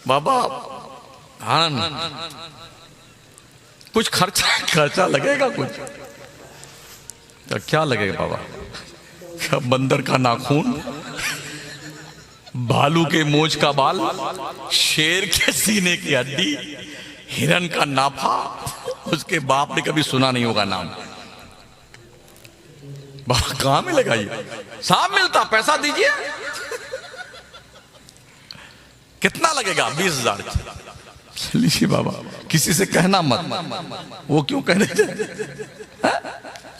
बाबा हाँ कुछ खर्चा लगेगा कुछ? तो क्या लगेगा बाबा? क्या बंदर का नाखून, भालू के मोछ का बाल, शेर के सीने की हड्डी, हिरन का नाफा? उसके बाप ने कभी सुना नहीं होगा नाम। बाबा कहां मिलेगा ये? साहब मिलता, पैसा दीजिए। कितना लगेगा? 20,000। लीजिए बाबा, किसी से कहना मत। वो क्यों कहने जाए?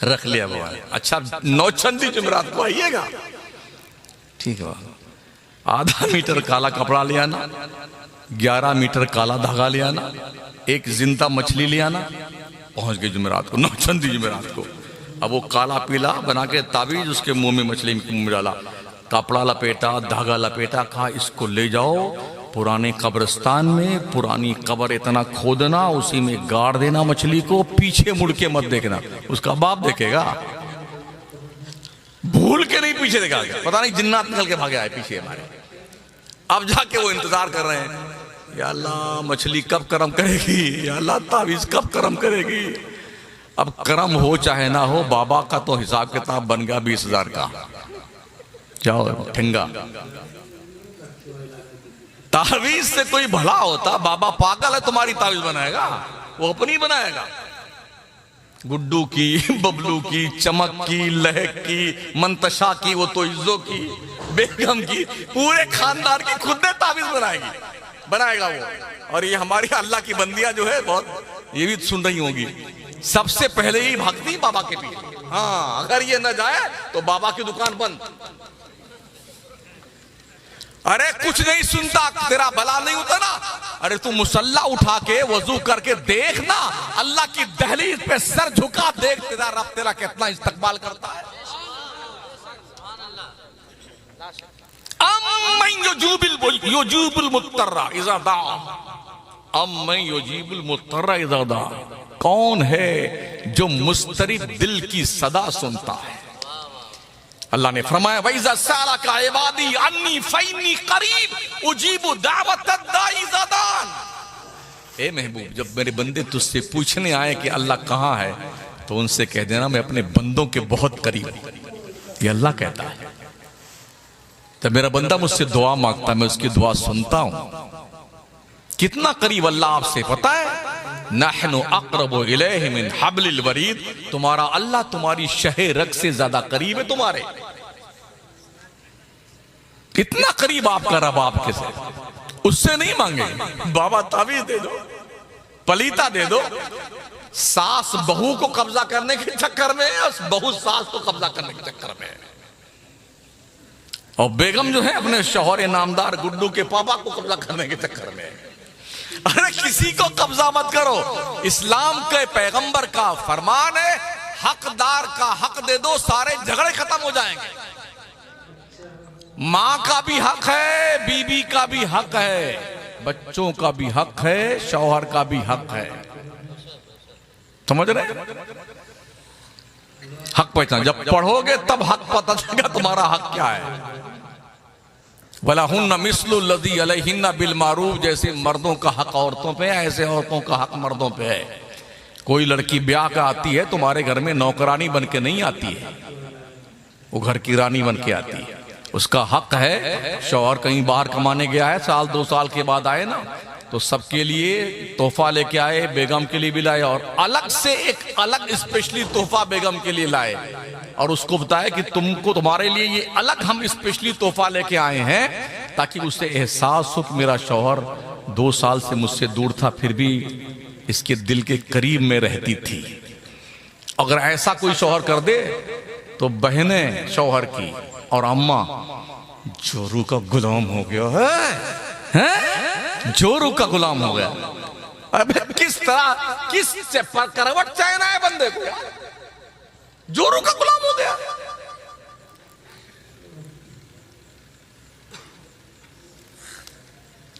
रख लिया बाबा। अच्छा, नौचंदी जुमेरात को आइएगा, ठीक है बाबा। आधा मीटर काला कपड़ा ले आना, 11 मीटर काला धागा ले आना, एक जिंदा मछली ले आना। पहुंच गए जुमेरात को, नौचंदी जुमेरात को। अब वो काला पीला बना के ताबीज उसके मुंह में, मछली के मुंह में डाला, कपड़ा लपेटा, धागा लपेटा, कहा इसको ले जाओ पुराने कब्रिस्तान में, पुरानी कब्र इतना खोदना, उसी में गाड़ देना मछली को, पीछे मुड़ के मत देखना। उसका बाप देखेगा, भूल के नहीं पीछे देखा, पता नहीं जिन्नात निकल के भागे आए पीछे हमारे। अब जाके वो इंतजार कर रहे हैं, या अल्लाह मछली कब कर्म करेगी, या अल्लाह ताबीज कब कर्म करेगी। अब कर्म हो चाहे ना हो, बाबा का तो हिसाब किताब बन गया 20,000 का। जाओ ठेंगा। तावीज से कोई भला होता, बाबा पागल है तुम्हारी तावीज बनाएगा? वो अपनी बनाएगा। गुड्डू की, बबलू की, चमक की, लहक की, मंतशा की, वो तो इज्जो की, बेगम की, पूरे खानदान की खुद ने तावीज बनाएगा वो। और ये हमारी अल्लाह की बंदियां जो है बहुत, ये भी सुन रही होंगी, सबसे पहले ही भागती बाबा के पीछे। हाँ, अगर ये न जाए तो बाबा की दुकान बंद। अरे कुछ नहीं सुनता, तेरा भला नहीं होता ना। अरे तू मुसल्ला उठा के वजू करके देख ना, अल्लाह की दहलीज पे सर झुका देख, तेरा रब तेरा कितना इस्तकबाल करता है। कौन है जो मुस्तरिब दिल की सदा सुनता है? अल्लाह ने फरमाया, वैज़ा सालका इबादी अन्नी फइन्नी करीब उजीबु दावत दाई ज़ादान। ए महबूब, जब मेरे बंदे तुझसे पूछने आए कि अल्लाह कहाँ है, तो उनसे कह देना मैं अपने बंदों के बहुत करीब हूं। ये अल्लाह कहता है। जब मेरा बंदा मुझसे दुआ मांगता है, मैं उसकी दुआ सुनता हूं। कितना करीब अल्लाह आपसे पता है? नहनु अक़रबु इलैहि मिन हब्लिल वरीद। तुम्हारा अल्लाह तुम्हारी शहे रग से ज्यादा करीब है तुम्हारे। कितना करीब आपका रब आपके से। उससे नहीं मांगे बाबा तावीज दे दो, पलीता दे दो। सास बहू को कब्जा करने के चक्कर में, बहू सास को कब्जा करने के चक्कर में, और बेगम जो है अपने शौहर नामदार गुड्डू के पापा को कब्जा करने के चक्कर में। अरे किसी को कब्जा मत करो। इस्लाम के पैगंबर का फरमान है, हकदार का हक दे दो, सारे झगड़े खत्म हो जाएंगे। माँ का भी हक है, बीबी का भी हक है, बच्चों का भी हक है, शौहर का भी हक है। समझ रहे? हक पहचान, जब पढ़ोगे तब हक पता चलेगा तुम्हारा हक क्या है। वलहुन्ना मिस्लुल लज़ी अलैहिन्ना बिल मारूफ। जैसे मर्दों का हक औरतों पे है, ऐसे औरतों का हक मर्दों पे है। कोई लड़की ब्याह का आती है तुम्हारे घर में, नौकरानी बन के नहीं आती है, वो घर की रानी बन के आती है। उसका हक है। शौहर कहीं बाहर कमाने गया है, साल 2 साल के बाद आए ना, तो सबके लिए तोहफा लेके आए, बेगम के लिए भी लाए, और अलग से एक अलग स्पेशली तोहफा बेगम के लिए लाए, और उसको बताया कि तुमको, तुम्हारे लिए ये अलग हम स्पेशली तोहफा लेके आए हैं, ताकि उससे एहसास हो कि मेरा शौहर 2 साल से मुझसे दूर था, फिर भी इसके दिल के करीब में रहती थी। अगर ऐसा कोई शौहर कर दे तो बहनें शौहर की और अम्मा जोरू का गुलाम हो गया है, जोरू का गुलाम हो गया। अबे किस तरह, किस करवट चाहना है बंदे को, जोरू का गुलाम हो गया।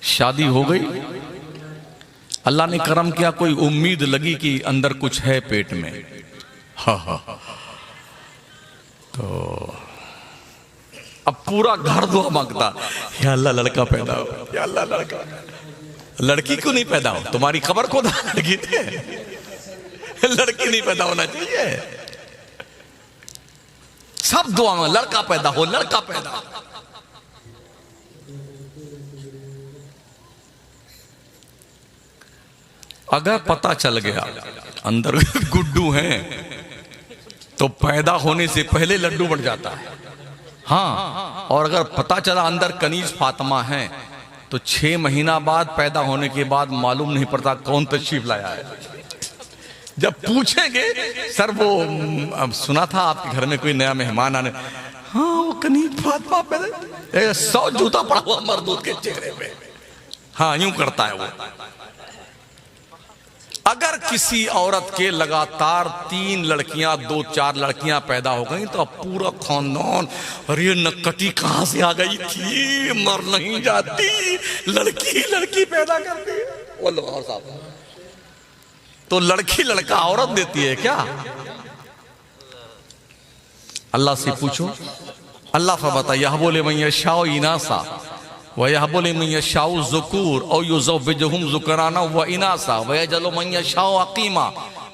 शादी हो गई, अल्लाह ने करम किया, कोई उम्मीद लगी कि अंदर कुछ है पेट में। हा। तो अब पूरा घर दुआ मांगता, या अल्लाह लड़का पैदा हो, या अल्लाह लड़का। लड़की क्यों नहीं पैदा हो? तुम्हारी खबर खुदा लगी थी, लड़की नहीं पैदा होना चाहिए। सब दुआ में लड़का पैदा हो, लड़का पैदा हो। अगर पता चल गया अंदर गुड्डू हैं तो पैदा होने से पहले लड्डू बन जाता है। हाँ, और अगर पता चला अंदर कनीज फातिमा है तो 6 महीना बाद पैदा होने के बाद मालूम नहीं पड़ता कौन तशरीफ लाया है। जब पूछेंगे सर वो अब सुना था आपके घर में कोई नया मेहमान आने, हाँ वो कनीज फातिमा पैदा, 100 जूता पड़ा हुआ मरदूद के चेहरे पे। हाँ यूं करता है वो। अगर किसी औरत के लगातार 3 लड़कियां 2-4 लड़कियां पैदा हो गई तो अब पूरा खानदान, अरे नक्कटी कहां से आ गई थी, मर नहीं जाती, लड़की लड़की पैदा करती है। वो लो और साहब, तो लड़की लड़का औरत देती है क्या? अल्लाह से पूछो। अल्लाह फरमाता यह बोले मैया शाओ इनासा व यह बोले मैया शाओ ज़ुकूर और युज़व्विजुहुम ज़ुकराना व इनासा व यजअलु मैया शाओ अकीमा।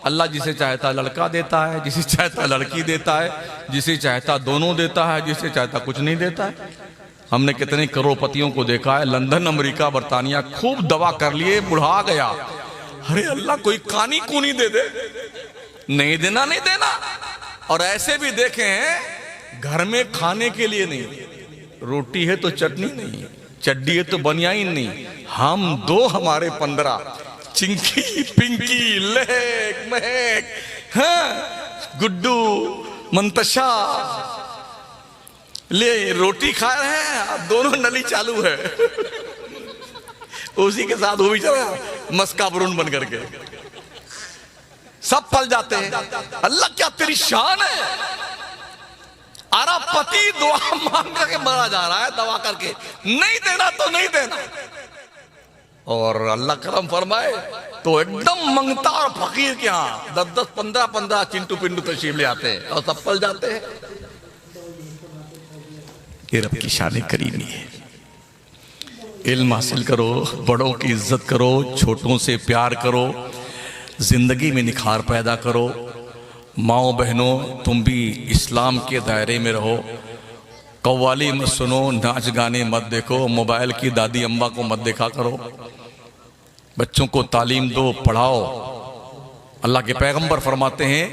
अल्लाह जिसे चाहता लड़का देता है, जिसे चाहता लड़की देता है, जिसे चाहता दोनों देता है, जिसे चाहता कुछ नहीं देता है। हमने कितने करोड़पतियों को देखा है, लंदन, अमेरिका, बरतानिया, खूब दवा कर लिए, बुढ़ा गया। अरे अल्लाह कोई कानी कूनी दे दे, नहीं देना नहीं देना। और ऐसे भी देखे हैं घर में खाने के लिए नहीं, रोटी है तो चटनी नहीं, चड्डी है तो बनियाइन नहीं, हम 2 हमारे 15, चिंकी पिंकी लेक महक, हाँ गुड्डू मंतशा, ले रोटी खा रहे हैं, दोनों नली चालू है, उसी के साथ वो भी चला मस्का बरून बन करके सब पल जाते हैं। अल्लाह क्या तेरी शान है। अरबपति दुआ मांग करके मरा जा रहा है, दवा करके, नहीं देना तो नहीं देना। और अल्लाह करम फरमाए तो एकदम मंगता और फकीर के यहाँ 10-10, 15-15 चिंटू पिंडू तशरीफ ले आते हैं और सब पल जाते हैं। ये रब की शान करीमी है। इल्म हासिल करो, बड़ों की इज्जत करो, छोटों से प्यार करो, जिंदगी में निखार पैदा करो। माओ बहनों तुम भी इस्लाम के दायरे में रहो, कव्वाली मत सुनो, नाच गाने मत देखो, मोबाइल की दादी अम्मा को मत देखा करो, बच्चों को तालीम दो, पढ़ाओ। अल्लाह के पैगंबर फरमाते हैं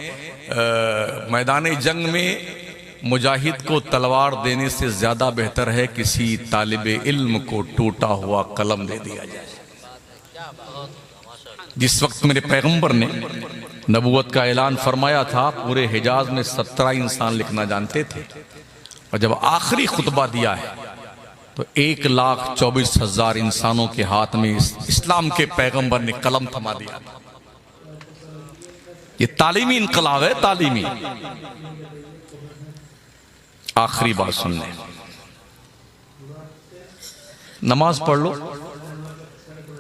मैदान जंग में मुजाहिद को तलवार देने से ज्यादा बेहतर है किसी तालिबे इल्म को टूटा हुआ कलम दे दिया जाए। जिस वक्त मेरे पैगंबर ने नबूवत का ऐलान फरमाया था, पूरे हिजाज में 17 इंसान लिखना जानते थे, और जब आखिरी खुतबा दिया है तो 1,24,000 इंसानों के हाथ में इस्लाम के पैगंबर ने कलम थमा दिया था। ये तालीमी इनकलाब है, तालीमी। आखिरी बात सुन लें, नमाज पढ़ लो,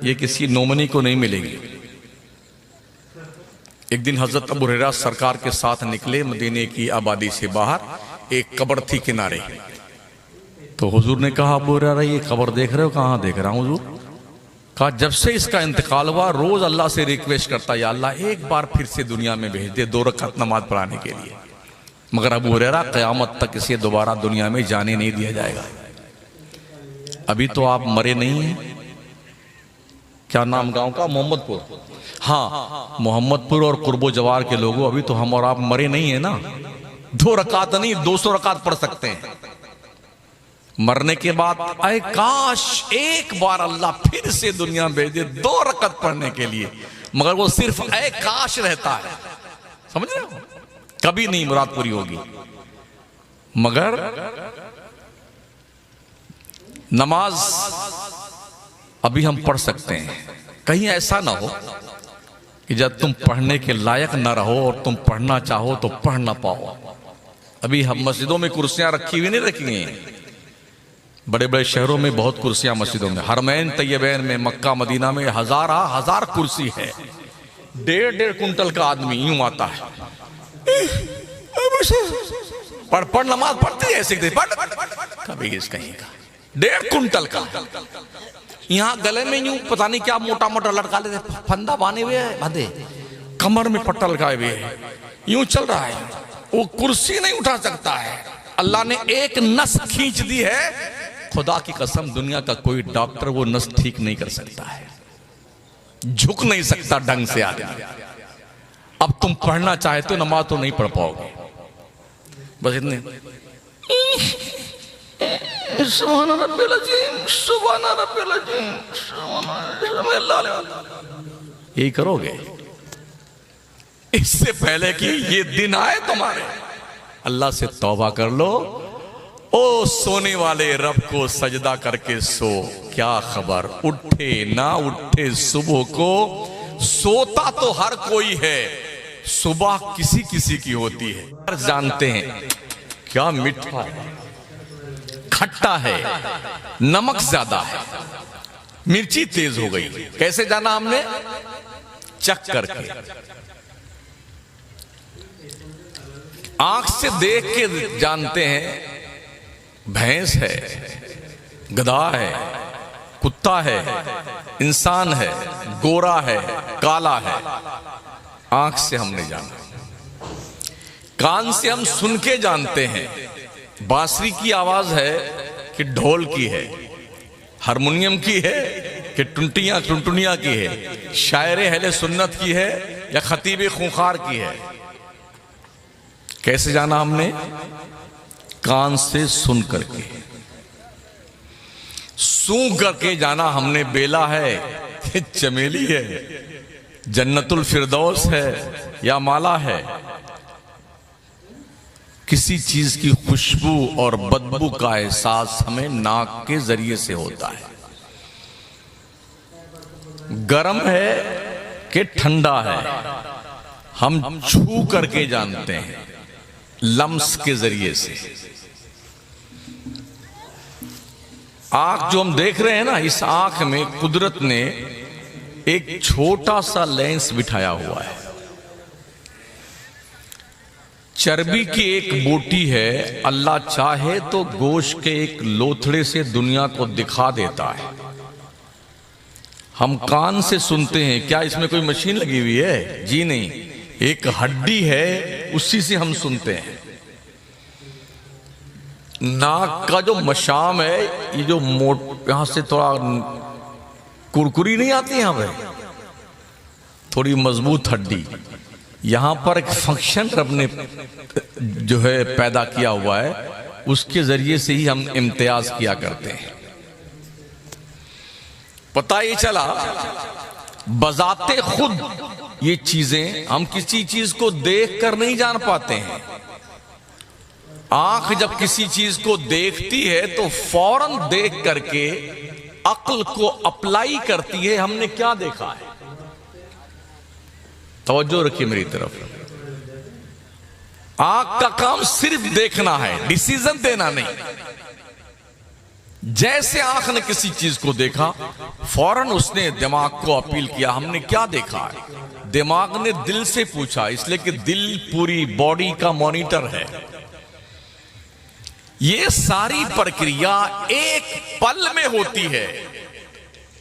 ये किसी नोमनी को नहीं मिलेगी। एक दिन हजरत अबू हुरैरा सरकार के साथ निकले मदीने की आबादी से बाहर, एक कब्र थी किनारे। तो हुजूर ने कहा अबू हुरैरा ये कब्र देख रहे हो? कहाँ देख रहा हूँ हुजूर। कहा जब से इसका इंतकाल हुआ रोज अल्लाह से रिक्वेस्ट करता या अल्लाह एक बार फिर से दुनिया में भेज दे 2 रकात नमाज पढ़ाने के लिए। मगर अबू हुरैरा क़यामत तक इसे दोबारा दुनिया में जाने नहीं दिया जाएगा। अभी तो आप मरे नहीं हैं। क्या नाम गांव का? मोहम्मदपुर। हाँ, मोहम्मदपुर और कुर्बो जवार के लोगों, अभी तो हम और आप मरे नहीं है ना। 2 रकात नहीं 200 रकात पढ़ सकते हैं। मरने के बाद अय काश एक बार अल्लाह फिर से दुनिया भेजे 2 रकात पढ़ने के लिए, मगर वो सिर्फ अय काश रहता है, समझ रहे हो? कभी नहीं मुराद पूरी होगी। मगर नमाज अभी हम पढ़ सकते हैं। कहीं ऐसा ना हो कि जब तुम पढ़ने के लायक ना रहो और तुम पढ़ना चाहो तो पढ़ ना पाओ। अभी हम मस्जिदों में कुर्सियां रखी हुई नहीं रखी हैं। बड़े बड़े शहरों में बहुत कुर्सियां मस्जिदों में, हरमैन तैयबैन में, मक्का मदीना में हजार कुर्सी है। 1.5 कुंटल का आदमी यूं आता है, पढ़ नमाज पढ़ते ऐसे पढ़, कभी इस कहीं का 1.5 कुंटल का यहां गले में यूं पता नहीं क्या मोटा मोटा लटका लेते, फंदा बांधे हुए है, बांधे कमर में पट्टा लगाए हुए है, यूं चल रहा है, वो कुर्सी नहीं उठा सकता है। अल्लाह ने एक नस खींच दी है, खुदा की कसम दुनिया का कोई डॉक्टर वो नस ठीक नहीं कर सकता है, झुक नहीं सकता ढंग से आदमी। अब तुम पढ़ना चाहे तो नमाज तो नहीं पढ़ पाओगे, बस इतने यही करोगे। इससे पहले कि ये दिन आए तुम्हारे, अल्लाह से तौबा कर लो। ओ सोने वाले रब को सजदा करके सो, क्या खबर उठे ना उठे सुबह को। सोता तो हर कोई है, सुबह किसी किसी की होती है। जानते हैं क्या मीठा है, खट्टा है, नमक ज्यादा है, मिर्ची तेज हो गई। कैसे जाना हमने? चख करके, आंख से देख के जानते हैं। भैंस है, गधा है, कुत्ता है, इंसान है, गोरा है, काला है, आंख से हमने जाना। कान से हम सुन के जानते हैं, बांसुरी की आवाज है कि ढोल की है, हारमोनियम की है कि टुनटुनिया की है, शायर अहले सुन्नत की है या खतीब खूंखार की है। कैसे जाना हमने? कान से सुन करके, सूंघ करके जाना हमने। बेला है कि चमेली है, जन्नतुल फिरदौस है या माला है। किसी चीज की खुशबू और बदबू का एहसास हमें नाक के जरिए से होता है। गर्म है कि ठंडा है, हम छू करके जानते हैं, लम्स के जरिए से। आंख जो हम देख रहे हैं ना, इस आंख में कुदरत ने एक छोटा सा लेंस बिठाया हुआ है। चर्बी की एक बोटी है, अल्लाह चाहे तो गोश्त के एक लोथड़े से दुनिया को दिखा देता है। हम कान से सुनते हैं, क्या इसमें कोई मशीन लगी हुई है? जी नहीं, एक हड्डी है, उसी से हम सुनते हैं। नाक का जो मशाम है, ये जो यहां से थोड़ा कुरकुरी नहीं आती, यहां पे थोड़ी मजबूत हड्डी, यहां पर एक फंक्शन रब ने जो है पैदा किया हुआ है, उसके जरिए से ही हम इम्तियाज किया करते हैं। पता ये चला बजाते खुद ये चीजें हम किसी चीज को देख कर नहीं जान पाते हैं। आंख जब किसी चीज को देखती है तो फौरन देख करके अक्ल को अप्लाई करती है, हमने क्या देखा है। तवज्जो रखिए मेरी तरफ। आंख का काम सिर्फ देखना है, डिसीजन देना नहीं। जैसे आंख ने किसी चीज को देखा, फौरन उसने दिमाग को अपील किया, हमने क्या देखा है। दिमाग ने दिल से पूछा, इसलिए कि दिल पूरी बॉडी का मॉनिटर है। ये सारी प्रक्रिया एक पल में होती है।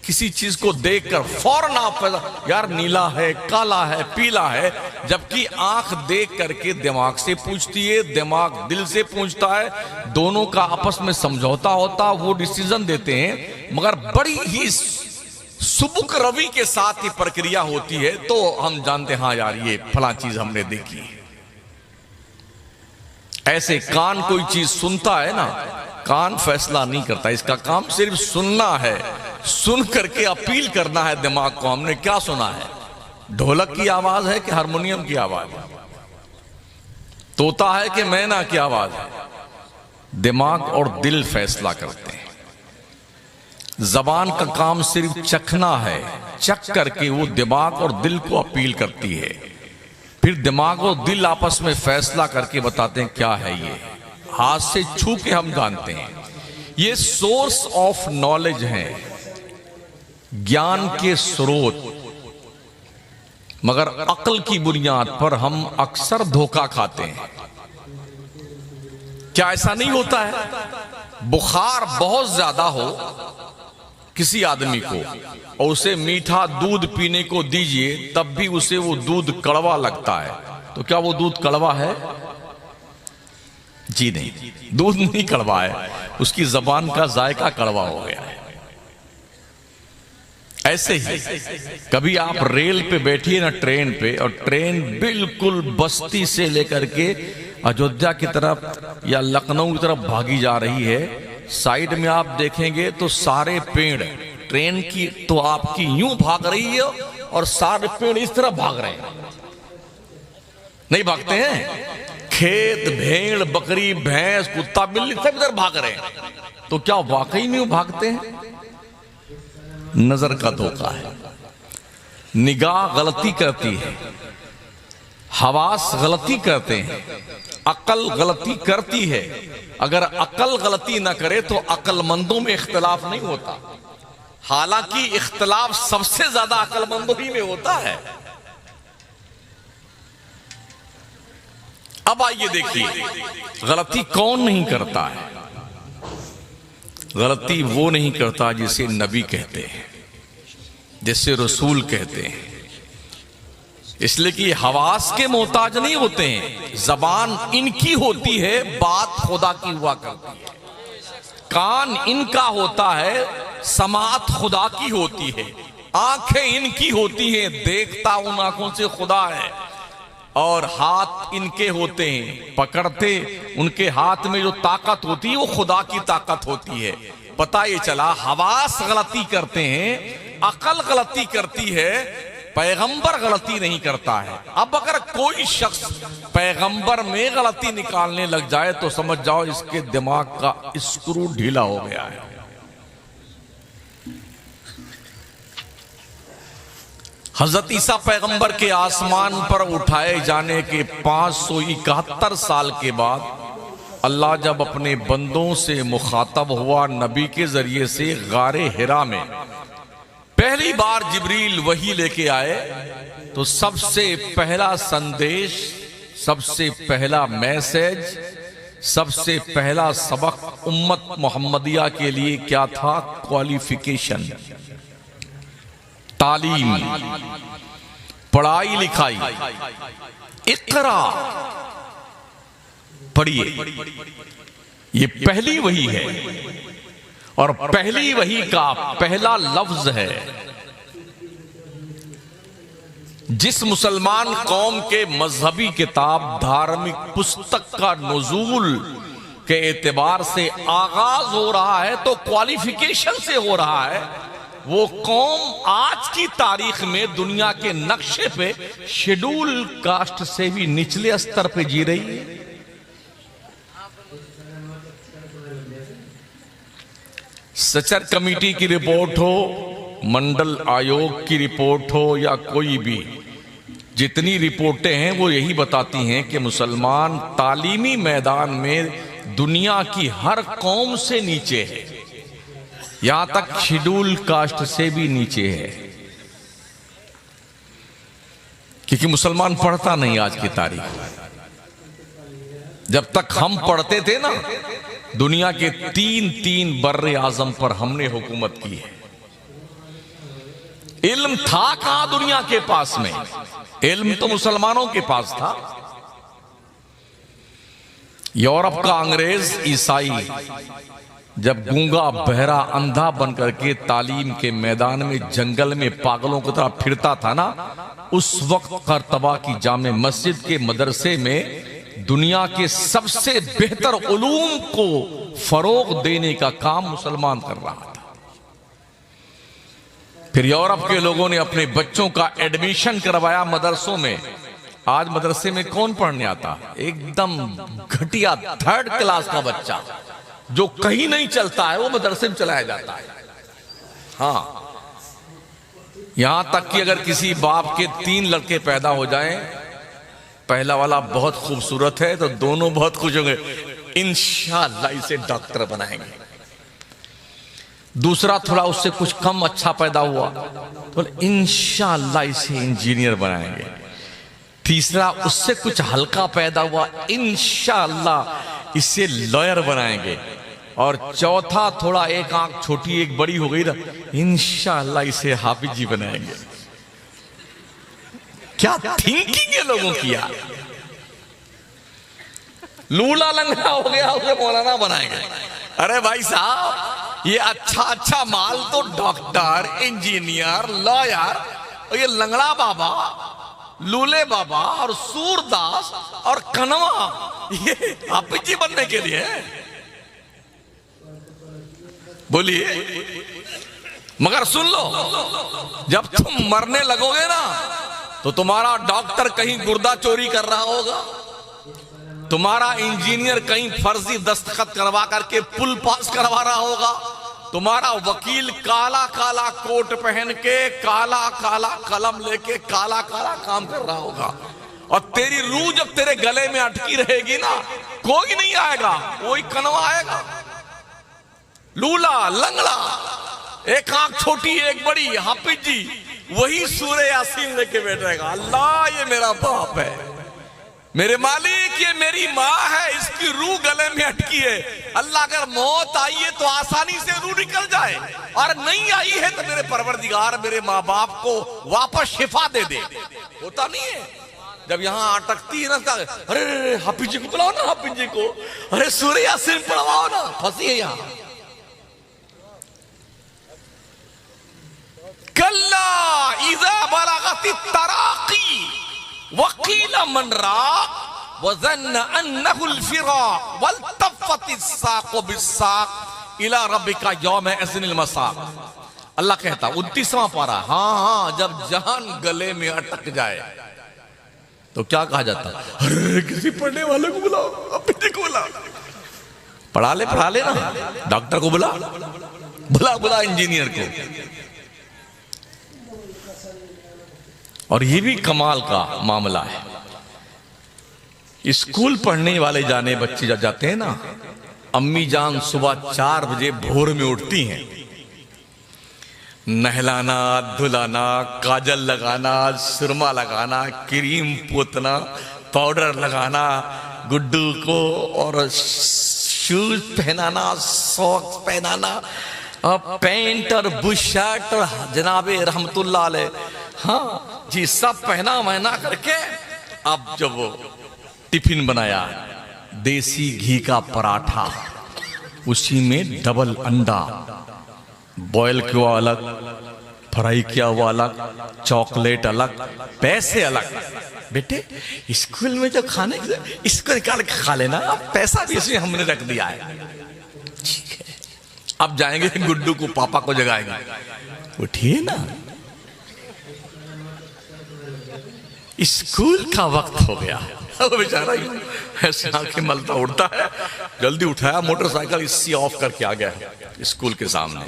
किसी चीज को देखकर फौरन आप यार नीला है, काला है, पीला है, जबकि आंख देख करके दिमाग से पूछती है, दिमाग दिल से पूछता है, दोनों का आपस में समझौता होता, वो डिसीजन देते हैं। मगर बड़ी ही सुबुक रवि के साथ ये प्रक्रिया होती है, तो हम जानते हैं हाँ यार ये फला चीज हमने देखी है। ऐसे कान कोई चीज सुनता है ना, कान फैसला नहीं करता, इसका काम सिर्फ सुनना है। सुन करके अपील करना है दिमाग को, हमने क्या सुना है, ढोलक की आवाज है कि हारमोनियम की आवाज है, तोता है कि मैना की आवाज है। दिमाग और दिल फैसला करते हैं। जबान का काम सिर्फ चखना है, चख करके वो दिमाग और दिल को अपील करती है। फिर दिमाग और दिल आपस में फैसला करके बताते हैं क्या है ये। हाथ से छू के हम जानते हैं। ये सोर्स ऑफ नॉलेज है, ज्ञान के स्रोत। मगर अक्ल की बुनियाद पर हम अक्सर धोखा खाते हैं। क्या ऐसा नहीं होता है? बुखार बहुत ज्यादा हो किसी आदमी को और उसे मीठा दूध पीने को दीजिए, तब भी उसे वो दूध कड़वा लगता है, तो क्या वो दूध कड़वा है? जी नहीं, दूध नहीं कड़वा है, उसकी जबान का जायका कड़वा हो गया है। ऐसे ही कभी आप रेल पे बैठिए ना, ट्रेन पे, और ट्रेन बिल्कुल बस्ती से लेकर के अयोध्या की तरफ या लखनऊ की तरफ भागी जा रही है। साइड में आप देखेंगे तो सारे पेड़, ट्रेन की तो आपकी यूं भाग रही है और सारे पेड़ इस तरफ भाग रहे हैं। नहीं भागते हैं? खेत, भेड़, बकरी, भैंस, कुत्ता, बिल्ली सब इधर भाग रहे हैं, तो क्या वाकई में भागते हैं? नजर का धोखा है। निगाह गलती करती है, हवास गलती करते हैं, अकल गलती करती है। अगर अकल गलती ना करे तो अकलमंदों में इख्तिलाफ नहीं होता। हालांकि इख्तिलाफ सबसे ज्यादा अकलमंदों ही में होता है। अब आइए देखिए, गलती कौन नहीं करता है? गलती वो नहीं करता जिसे नबी कहते हैं, जिसे रसूल कहते हैं। इसलिए कि हवास के मोहताज नहीं होते हैं, जबान इनकी होती है, बात खुदा की हुआ करती है। कान इनका होता है, समात खुदा की होती है। आंखें इनकी होती हैं, देखता उन आंखों से खुदा है। और हाथ इनके होते हैं, पकड़ते उनके हाथ में जो ताकत होती है वो खुदा की ताकत होती है। पता ये चला हवास गलती करते हैं, अकल गलती करती है, पैगंबर गलती नहीं करता है। अब अगर कोई शख्स पैगंबर में गलती निकालने लग जाए तो समझ जाओ इसके दिमाग का स्क्रू ढीला हो गया है। हजरत ईसा पैगंबर के आसमान पर उठाए जाने के 571 साल के बाद अल्लाह जब अपने बंदों से मुखातब हुआ नबी के जरिए से गारे हिरा में, पहली बार जिब्रील वही लेके आए, तो सबसे पहला संदेश, सबसे पहला मैसेज, सबसे पहला सबक उम्मत मोहम्मदिया के लिए क्या था? क्वालिफिकेशन, तालीम, पढ़ाई लिखाई। इकरा, पढ़िए, ये पहली वही है और पहली वही का पहला लफ्ज है। जिस मुसलमान कौम के मजहबी किताब, धार्मिक पुस्तक का नुज़ूल के एतबार से आगाज हो रहा है तो क्वालिफिकेशन से हो रहा है। वो कौम आज की तारीख में दुनिया के नक्शे पे शेड्यूल कास्ट से भी निचले स्तर पे जी रही है। सचर कमेटी की रिपोर्ट हो, मंडल आयोग की रिपोर्ट हो या कोई भी, जितनी रिपोर्टें हैं वो यही बताती हैं कि मुसलमान तालीमी मैदान में दुनिया की हर कौम से नीचे है, यहां तक शेड्यूल कास्ट से भी नीचे है। क्योंकि मुसलमान पढ़ता नहीं आज की तारीख। जब तक हम पढ़ते थे ना, दुनिया के तीन बर्रे आजम पर हमने हुकूमत की है। इल्म था कहां दुनिया के पास में? इल्म तो मुसलमानों के पास था। यूरोप का अंग्रेज, ईसाई जब गूंगा, बहरा, अंधा बनकर के तालीम के मैदान में जंगल में पागलों की तरह फिरता था ना, उस वक्त करतबा की जामे मस्जिद के मदरसे में दुनिया के सबसे बेहतर उलूम को फरोग देने का काम मुसलमान कर रहा था। फिर यूरोप के लोगों ने अपने बच्चों का एडमिशन करवाया मदरसों में। आज मदरसे में कौन पढ़ने आता? एकदम घटिया 3rd क्लास का बच्चा जो कहीं नहीं चलता है वो मदरसे में चलाया जाता है। हाँ, यहां तक कि अगर किसी बाप के 3 लड़के पैदा हो जाएं, पहला वाला बहुत खूबसूरत है तो दोनों बहुत खुश होंगे, इंशाअल्लाह इसे डॉक्टर बनाएंगे। दूसरा थोड़ा उससे कुछ कम अच्छा पैदा हुआ तो इंशाअल्लाह इसे इंजीनियर बनाएंगे। तीसरा उससे कुछ हल्का पैदा हुआ, इंशाअल्लाह इसे लॉयर बनाएंगे। और चौथा थोड़ा एक आंख छोटी एक बड़ी हो गई ना, इंशाअल्लाह इसे हाफिज जी बनाएंगे। क्या थिंकिंग है लोगों की यार। लूला लंगड़ा हो गया उसे मौलाना बनाएंगे। अरे भाई साहब, ये अच्छा अच्छा माल तो डॉक्टर, इंजीनियर, लॉयर, और ये लंगड़ा बाबा, लूले बाबा और सूरदास और कनवा, ये हाफिज जी बनने के लिए। बोलिए, मगर सुन लो, जब तुम मरने लगोगे ना तो तुम्हारा डॉक्टर कहीं गुर्दा चोरी कर रहा होगा, तुम्हारा इंजीनियर कहीं फर्जी दस्तखत करवा करके पुल पास करवा रहा होगा, तुम्हारा वकील काला काला कोट पहन के काला काला कलम लेके काला काला काम कर रहा होगा, और तेरी रूह जब तेरे गले में अटकी रहेगी ना, कोई नहीं आएगा, कोई कनवा आएगा, लूला लंगड़ा, एक आंख छोटी एक बड़ी, हाफिज जी वही सूरे यासीन लेके बैठेगा। अल्लाह, ये मेरा बाप है, मेरे मालिक ये मेरी माँ है, इसकी रूह गले में अटकी है। अल्लाह, अगर मौत आई है तो आसानी से रूह निकल जाए, और नहीं आई है तो मेरे परवरदिगार मेरे माँ बाप को वापस शिफा दे दे। होता नहीं है जब यहाँ अटकती है ना, अरे हाफिज जी को बुलाओ ना, हाफिज जी को, अरे सूरे यासीन पढ़वाओ ना, फंसी है यहाँ। कल्ला इज़ा बलगति तराकी वकील मनरा वज़न्न अन्नहुल फिराक वल्तफ़तिस साक़ु बिस्साक़ इला रब्बिका यौम इज़्निल मसाक़। अल्लाह कहता 29वां पारा, हाँ, जब जान गले में अटक जाए तो क्या कहा जाता, अरे किसी पढ़ने वाले को बुलाओ, अपने को बुलाओ, पढ़ा ले ना, डॉक्टर को बुला इंजीनियर को। और ये भी कमाल का मामला है, स्कूल पढ़ने वाले जाने बच्चे जाते हैं ना, अम्मी जान सुबह 4 बजे भोर में उठती हैं, नहलाना, धुलाना, काजल लगाना, सुरमा लगाना, क्रीम पोतना, पाउडर लगाना गुड्डू को, और शूज पहनाना, सॉक्स पहनाना, और पैंट और बुश शर्ट, और जनाबे रहमतुल्लाह अलैह, हाँ जी, सब पहना वहना करके अब जब वो टिफिन बनाया, देसी घी का पराठा, उसी में डबल अंडा, बॉयल किया अलग, फ्राई किया हुआ अलग, चॉकलेट अलग, पैसे अलग। बेटे स्कूल में जो खाने इसको निकाल के खा लेना, अब पैसा भी इसमें हमने रख दिया है, ठीक है। अब जाएंगे गुड्डू को, पापा को जगाएंगे, उठिए ना, स्कूल का वक्त हो गया। वो बेचारा ऐसे आंखें मलता उड़ता है, जल्दी उठाया, मोटरसाइकिल इसी ऑफ करके आ गया स्कूल के सामने।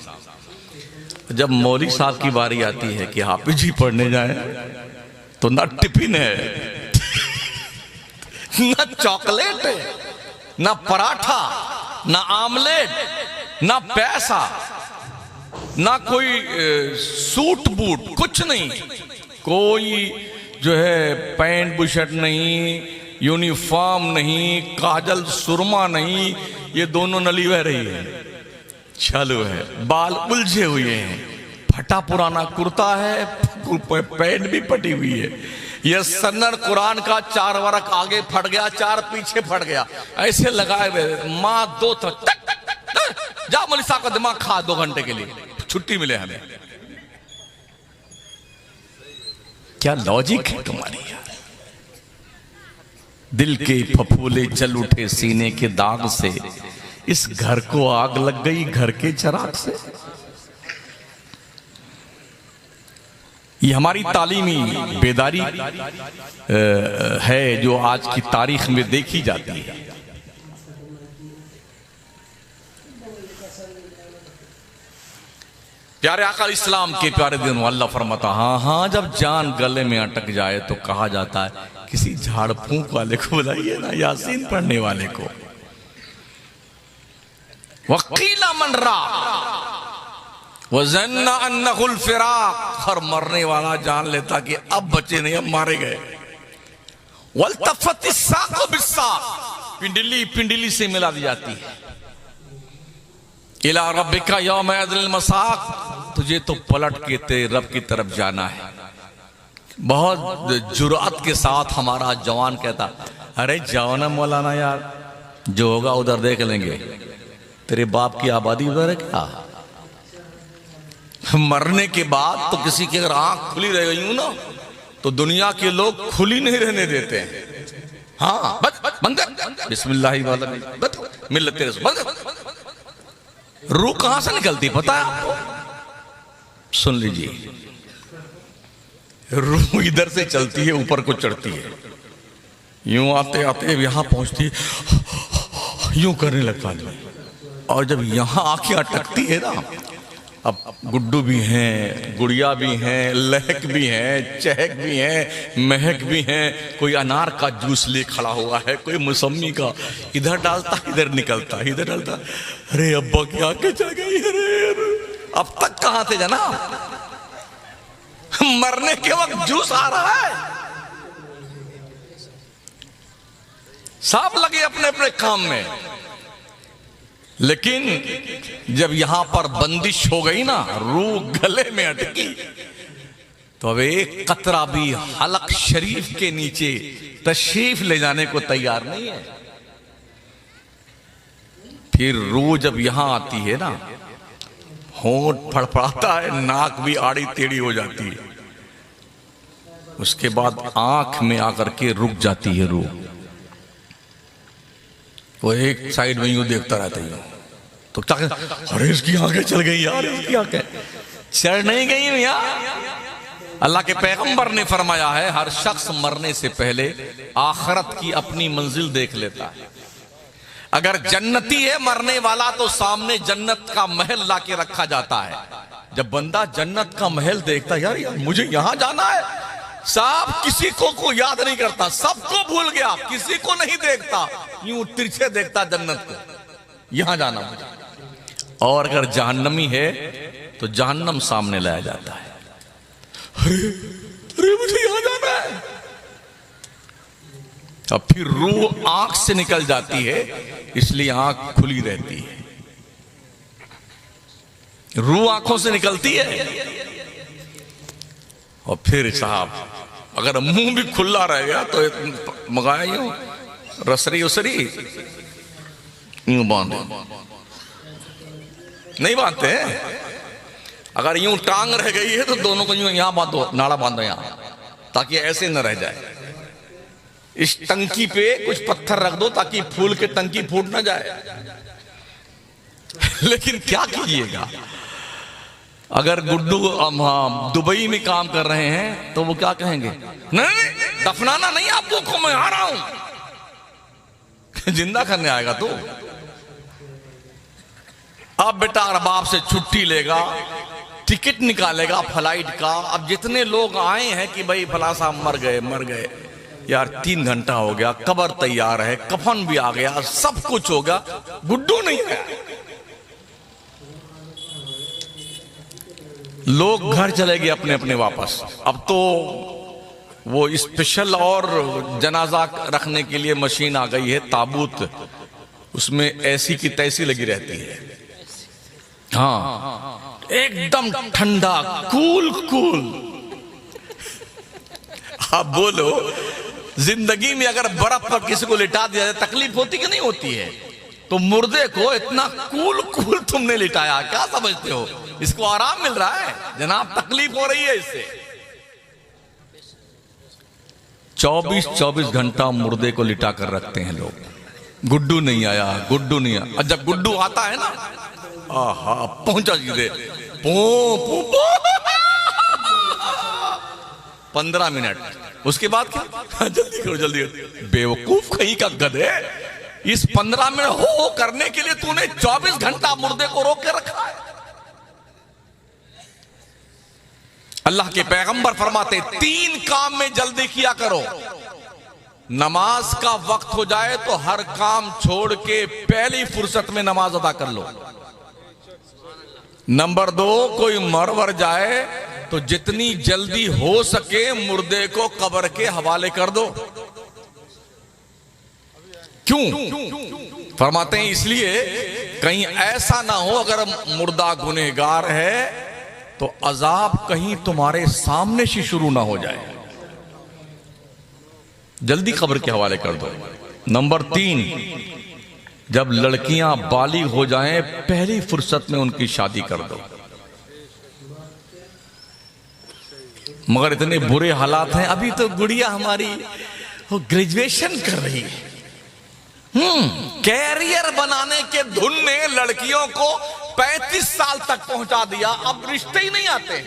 जब मौलवी साहब की बारी आती है कि हाफिज जी पढ़ने जाए, तो ना टिफिन है, ना चॉकलेट है, ना पराठा, ना आमलेट, ना पैसा, ना कोई सूट बूट, कुछ नहीं, कोई जो है पैंट बुशर्ट नहीं, यूनिफॉर्म नहीं, काजल सुरमा नहीं, ये दोनों नली बह रही है, चालू है, बाल उलझे हुए हैं, फटा पुराना कुर्ता है, पैंट भी फटी हुई है, ये सन्नर कुरान का 4 वरक आगे फट गया, 4 पीछे फट गया, ऐसे लगाए हुए, माँ 2 जा मौलवी साहब का दिमाग खा 2 घंटे के लिए, छुट्टी मिले हमें। क्या लॉजिक है तुम्हारी यार। दिल के फफूले जल उठे सीने के दाग से, इस घर को आग लग गई घर के चिराग से। ये हमारी तालीमी बेदारी है जो आज की तारीख में देखी जाती है। प्यारे आका इस्लाम के प्यारे दिन अल्लाह फरमाता, हाँ, जब जान गले में अटक जाए तो कहा जाता है किसी झाड़ फूंक वाले को बुलाइए ना, यासीन पढ़ने वाले को। वकीला मनरा वज़न्ना अन्नहुल फिराक, हर मरने वाला जान लेता कि अब बचे नहीं, अब मारे गए। वल्तफ़तिस साक़ु बिस्साक़, पिंडली पिंडली से मिला दी जाती है। इला रब्बिका यौम यदल मसाक, तुझे तो पलट के तेरे रब की तरफ जाना है। बहुत जुरात के साथ हमारा जवान कहता, अरे जाओ ना मौलाना यार, जो होगा उधर देख लेंगे, तेरे बाप की आबादी उधर है क्या? मरने के बाद तो किसी की अगर आंख खुली रह गई ना तो दुनिया के लोग खुली नहीं रहने देते हैं। हाँ बंद कर, बिस्मिल्लाह वाला मिल्लत तेरे से बंद कर। रूह कहां से निकलती पता है आपको? सुन लीजिए, रूह इधर से चलती है, ऊपर को चढ़ती है, यूं आते आते यहां पहुंचती है, यूं करने लगता है, और जब यहां आंखें अटकती है ना, अब गुड्डू भी हैं, गुड़िया भी हैं, लहक भी हैं, चहक भी हैं, महक भी हैं, कोई अनार का जूस ले खड़ा हुआ है, कोई मौसमी का, इधर डालता इधर निकलता, इधर डालता, अरे अब्बा की आंखें चढ़ गई, अरे अब तक कहां थे जनाब? मरने के वक्त जूस आ रहा है। सब लगे अपने अपने काम में, लेकिन जब यहां पर बंदिश हो गई ना, रूह गले में अटकी, तो अब एक कतरा भी हलक शरीफ के नीचे तशरीफ ले जाने को तैयार नहीं है। फिर रूह जब यहां आती है ना, होंठ फड़फड़ाता है, नाक भी आड़ी टेढ़ी हो जाती है, उसके बाद आंख में आकर के रुक जाती है रूह। वो एक साइड में यूं देखता रहता है, तो क्या अरे इसकी आंखें चल गई यार, इसकी आंखें चढ़ नहीं गई भैया। अल्लाह के पैगंबर ने फरमाया है, हर शख्स मरने से पहले आखिरत की अपनी मंजिल देख लेता है। अगर जन्नती है मरने वाला तो सामने जन्नत का महल लाके रखा जाता है। जब बंदा जन्नत का महल देखता है, यार मुझे यहां जाना है, साहब किसी को याद नहीं करता, सबको भूल गया, किसी को नहीं देखता, यूं तिरछे देखता जन्नत को, यहां जाना मुझे। और अगर जहन्नमी है तो जहन्नम सामने लाया जाता है, अरे अरे मुझे यहां जाना है। अब फिर रूह आंख से निकल जाती है, इसलिए आंख खुली रहती है। रूह आंखों से निकलती है, और फिर साहब अगर मुंह भी खुला रह गया तो मंगाया यूं रसरी उसरी यूं बांधो, नहीं बांधते हैं। अगर यूं टांग रह गई है तो दोनों को यूं यहां बांधो, नाड़ा बांधो यहां, ताकि ऐसे न रह जाए। इस टंकी पे कुछ पत्थर रख दो ताकि फूल के टंकी फूट ना जाए। लेकिन क्या कीजिएगा, अगर गुड्डू दुबई में काम कर रहे हैं तो वो क्या कहेंगे, नहीं दफनाना नहीं आपको को, मैं आ रहा हूं। जिंदा करने आएगा तो अब बेटा अरबाब से छुट्टी लेगा, टिकट निकालेगा फ्लाइट का। अब जितने लोग आए हैं कि भाई फला साहब मर गए यार, 3 घंटा हो गया, कब्र तैयार है, कफन भी आ गया, सब कुछ हो गया, गुड्डू नहीं आया। लोग घर चले गए अपने अपने वापस। अब तो वो स्पेशल और जनाजा रखने के लिए मशीन आ गई है, ताबूत, उसमें ऐसी की तैसी लगी रहती है। हाँ एकदम ठंडा कूल कूल। आप बोलो जिंदगी में अगर बर्फ पर किसी को लिटा दिया जाए तकलीफ होती कि नहीं होती है? तो मुर्दे को इतना कूल कूल तुमने लिटाया, क्या समझते हो इसको आराम मिल रहा है? जनाब तकलीफ हो रही है इससे। 24-24 घंटा मुर्दे को लिटा कर रखते हैं लोग। गुड्डू नहीं आया, गुड्डू नहीं आया। जब गुड्डू आता है ना, आहा पहुंचा सीधे 15 मिनट, उसके बाद क्या जल्दी करो जल्दी करो। बेवकूफ कहीं का गधे, इस 15 मिनट हो करने के लिए तूने 24 घंटा मुर्दे को रोक के रखा है। अल्लाह के पैगंबर फरमाते 3 काम में जल्दी किया करो। नमाज का वक्त हो जाए तो हर काम छोड़ के पहली फुर्सत में नमाज अदा कर लो। नंबर 2, कोई मर वर जाए तो जितनी जल्दी हो सके मुर्दे को कब्र के हवाले कर दो। क्यों? फरमाते हैं इसलिए कहीं ऐसा ना हो अगर मुर्दा गुनहगार है तो अजाब कहीं तुम्हारे सामने से शुरू ना हो जाए, जल्दी कब्र के हवाले कर दो। नंबर 3, जब लड़कियां बालिग हो जाएं पहली फुर्सत में उनकी शादी कर दो। मगर इतने बुरे हालात हैं, अभी तो गुड़िया हमारी वो ग्रेजुएशन कर रही है, कैरियर बनाने के धुन ने लड़कियों को 35 साल तक पहुंचा दिया, अब रिश्ते ही नहीं आते।